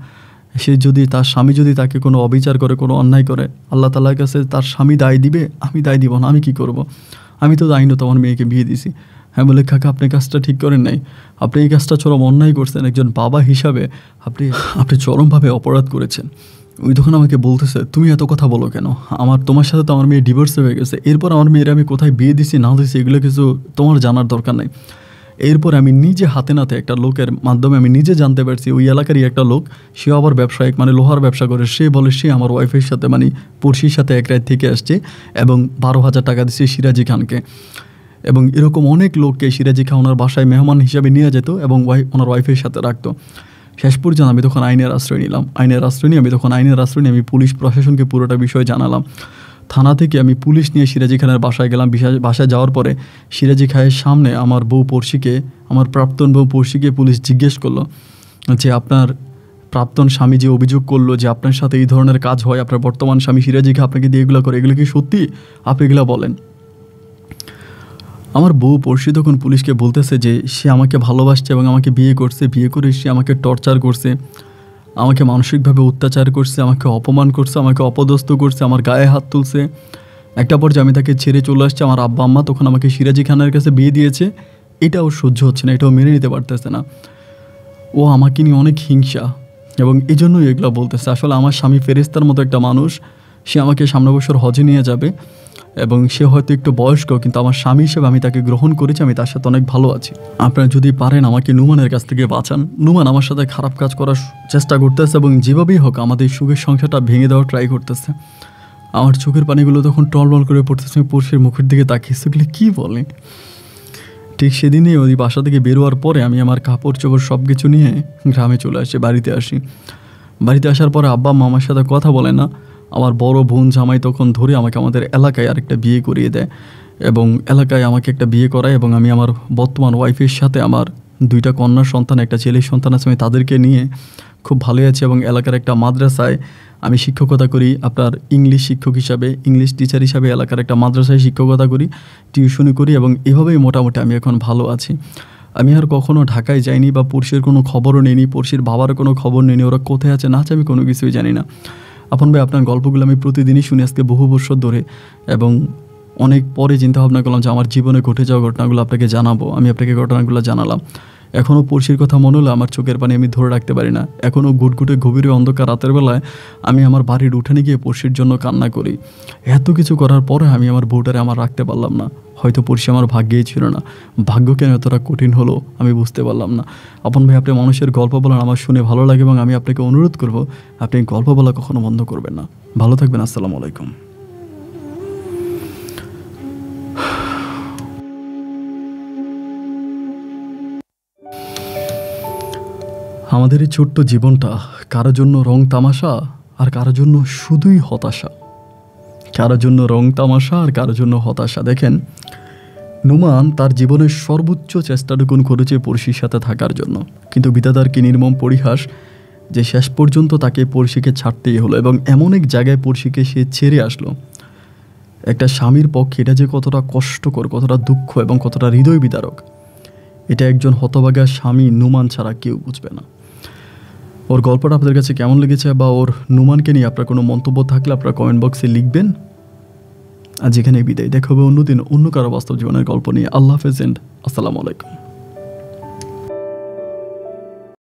A: সে যদি তার স্বামী যদি তাকে কোনো অবিচার করে, কোনো অন্যায় করে, আল্লাহ তাআলার কাছে তার স্বামী দায় দিবে, আমি দায় দিব না। আমি কি করব? আমি তো আইনত আমার মেয়েকে বিয়ে দিছি। হ্যাঁ বলে কাকা, আপনি কাজটা ঠিক করেন নাই, আপনি এই কাজটা চরম অন্যায় করছেন, একজন বাবা হিসাবে আপনি চরমভাবে অপরাধ করেছেন। ওই তখন আমাকে বলতেছে, তুমি এত কথা বলো কেন? তোমার সাথে তো আমার মেয়ে ডিভোর্স হয়ে গেছে, এরপর আমার মেয়ের আমি কোথায় বিয়ে দিছি না দিছি এগুলো কিছু তোমার জানার দরকার নাই। এরপর আমি নিজে হাতে নাতে একটা লোকের মাধ্যমে আমি নিজে জানতে পারছি, ওই এলাকারই একটা লোক, সে আবার ব্যবসায়িক লোহার ব্যবসা করে, সে বলে সে আমার ওয়াইফের সাথে পড়শির সাথে এক রাত থেকে আসছে এবং 12,000 টাকা দিচ্ছে সিরাজি খানকে। এবং এরকম অনেক লোককে সিরাজি খান ওনার বাসায় মেহমান হিসাবে নিয়ে যেত এবং ওনার ওয়াইফের সাথে রাখতো। শেষ পর্যন্ত আমি তখন আইনের আশ্রয় নিলাম। আইনের আশ্রয় নিয়ে আমি পুলিশ প্রশাসনকে পুরোটা বিষয় জানালাম। থানা থেকে আমি পুলিশ নিয়ে সিরাজি খানের বাসায় গেলাম। বাসায় যাওয়ার পরে সিরাজি খানের সামনে আমার প্রাক্তন বউ পড়শিকে পুলিশ জিজ্ঞেস করলো যে আপনার প্রাক্তন স্বামী যে অভিযোগ করলো যে আপনার সাথে এই ধরনের কাজ হয়, আপনার বর্তমান স্বামী সিরাজি খা আপনাকে দিয়ে এগুলো করে, এগুলো কি সত্যি? আপনি এগুলো বলেন। আমার বউ পড়শি তখন পুলিশকে বলতেছে যে সে আমাকে ভালোবাসছে এবং আমাকে বিয়ে করছে, বিয়ে করে সে আমাকে টর্চার করছে, আমাকে মানসিকভাবে অত্যাচার করছে, আমাকে অপমান করছে, আমাকে অপদস্থ করছে, আমার গায়ে হাত তুলছে। একটা পর্যায়ে আমি তাকে ছেড়ে চলে আসছে। আমার আব্বা আম্মা তখন আমাকে সিরাজি খানের কাছে বিয়ে দিয়েছে। এটাও সহ্য হচ্ছে না, এটাও মেনে নিতে পারতেছে না। ও আমাকে নিয়ে অনেক হিংসা এবং এই জন্যই এগুলো বলতেছে। আসলে আমার স্বামী ফেরেশতার মতো একটা মানুষ, সে আমাকে সামনের বছর হজে নিয়ে যাবে এবং সে হয়তো একটু বয়স্ক, কিন্তু আমার স্বামী হিসেবে আমি তাকে গ্রহণ করেছি, আমি তার সাথে অনেক ভালো আছি। আপনারা যদি পারেন আমাকে নুমানের কাছ থেকে বাঁচান। নুমান আমার সাথে খারাপ কাজ করার চেষ্টা করতেছে এবং যেভাবেই হোক আমাদের সুখের সংসারটা ভেঙে দেওয়ার ট্রাই করতেছে। আমার চোখের পানিগুলো তখন টলমল করে পড়তেছে। আমি পড়শির মুখের দিকে তাকিয়েছি, এগুলো কী বলে। ঠিক সেদিনই ওই বাসা থেকে বেরোয়ার পরে আমি আমার কাপড় চোপড় সব কিছু নিয়ে গ্রামে চলে আসি, বাড়িতে আসি। বাড়িতে আসার পরে আব্বা মা আমার সাথে কথা বলে না। আমার বড় বোন জামাই তখন ধরে আমাকে আমাদের এলাকায় আরেকটা বিয়ে করিয়ে দেয় এবং এলাকায় আমাকে একটা বিয়ে করায় এবং আমি আমার বর্তমান ওয়াইফের সাথে আমার 2টা কন্যা সন্তান, একটা ছেলের সন্তান আছে, আমি তাদেরকে নিয়ে খুব ভালোই আছি এবং এলাকার একটা মাদ্রাসায় আমি শিক্ষকতা করি। আপনার ইংলিশ শিক্ষক হিসাবে, ইংলিশ টিচার হিসাবে এলাকার একটা মাদ্রাসায় শিক্ষকতা করি, টিউশনি করি এবং এভাবেই মোটামুটি আমি এখন ভালো আছি। আমি আর কখনও ঢাকায় যাইনি বা পড়শির কোনো খবরও নিইনি, পড়শির বাবার কোনো খবর নিইনি, ওরা কোথায় আছে না আছে আমি কোনো কিছুই জানি না। আপন ভাই, আপনার গল্পগুলো আমি প্রতিদিনই শুনি আজকে বহু বছর ধরে এবং অনেক পরে চিন্তা ভাবনা করলাম যে আমার জীবনে ঘটে যাওয়া ঘটনাগুলো আপনাকে জানাবো। আমি আপনাকে ঘটনাগুলো জানালাম। এখনও পড়শির কথা মনে হলে আমার চোখের পানি আমি ধরে রাখতে পারি না। এখনও ঘুটঘুটে গভীরে অন্ধকার রাতের বেলায় আমি আমার বাড়ির উঠানে গিয়ে পড়শির জন্য কান্না করি। এত কিছু করার পরে আমি আমার বউটারে আমার রাখতে পারলাম না। হয়তো পড়শি আমার ভাগ্যেই ছিল না। ভাগ্য কেন এতটা কঠিন হলো আমি বুঝতে পারলাম না। আপন ভাই, আপনি মানুষের গল্প বলার আমার শুনে ভালো লাগে এবং আমি আপনাকে অনুরোধ করব আপনি গল্প বলা কখনো বন্ধ করবেন না। ভালো থাকবেন। আসসালামু আলাইকুম। আমাদের এই ছোট্ট জীবনটা কারোর জন্য রং তামাশা আর কারোর জন্য শুধুই হতাশা। কারোর জন্য রং তামাশা আর কারোর জন্য হতাশা। দেখেন, নুমান তার জীবনের সর্বোচ্চ চেষ্টাটুকুন করেছে পড়শির সাথে থাকার জন্য, কিন্তু বিধাতার কি নির্মম পরিহাস যে শেষ পর্যন্ত তাকে পড়শিকে ছাড়তেই হলো এবং এমন এক জায়গায় পড়শিকে সে ছেড়ে আসলো। একটা স্বামীর পক্ষে এটা যে কতটা কষ্টকর, কতটা দুঃখ এবং কতটা হৃদয় বিদারক, এটা একজন হতভাগা স্বামী নুমান ছাড়া কেউ বুঝবে না। ওর গল্পটা আপনাদের কাছে কেমন লেগেছে বা ওর নুমানকে নিয়ে আপনার কোনো মন্তব্য থাকলে আপনারা কমেন্ট বক্সে লিখবেন। আজ এখানেই বিদায়, দেখা হবে অন্যদিন অন্য কারো বাস্তব জীবনের গল্প নিয়ে। আল্লাহ হাফেজ এন্ড আসসালামু আলাইকুম।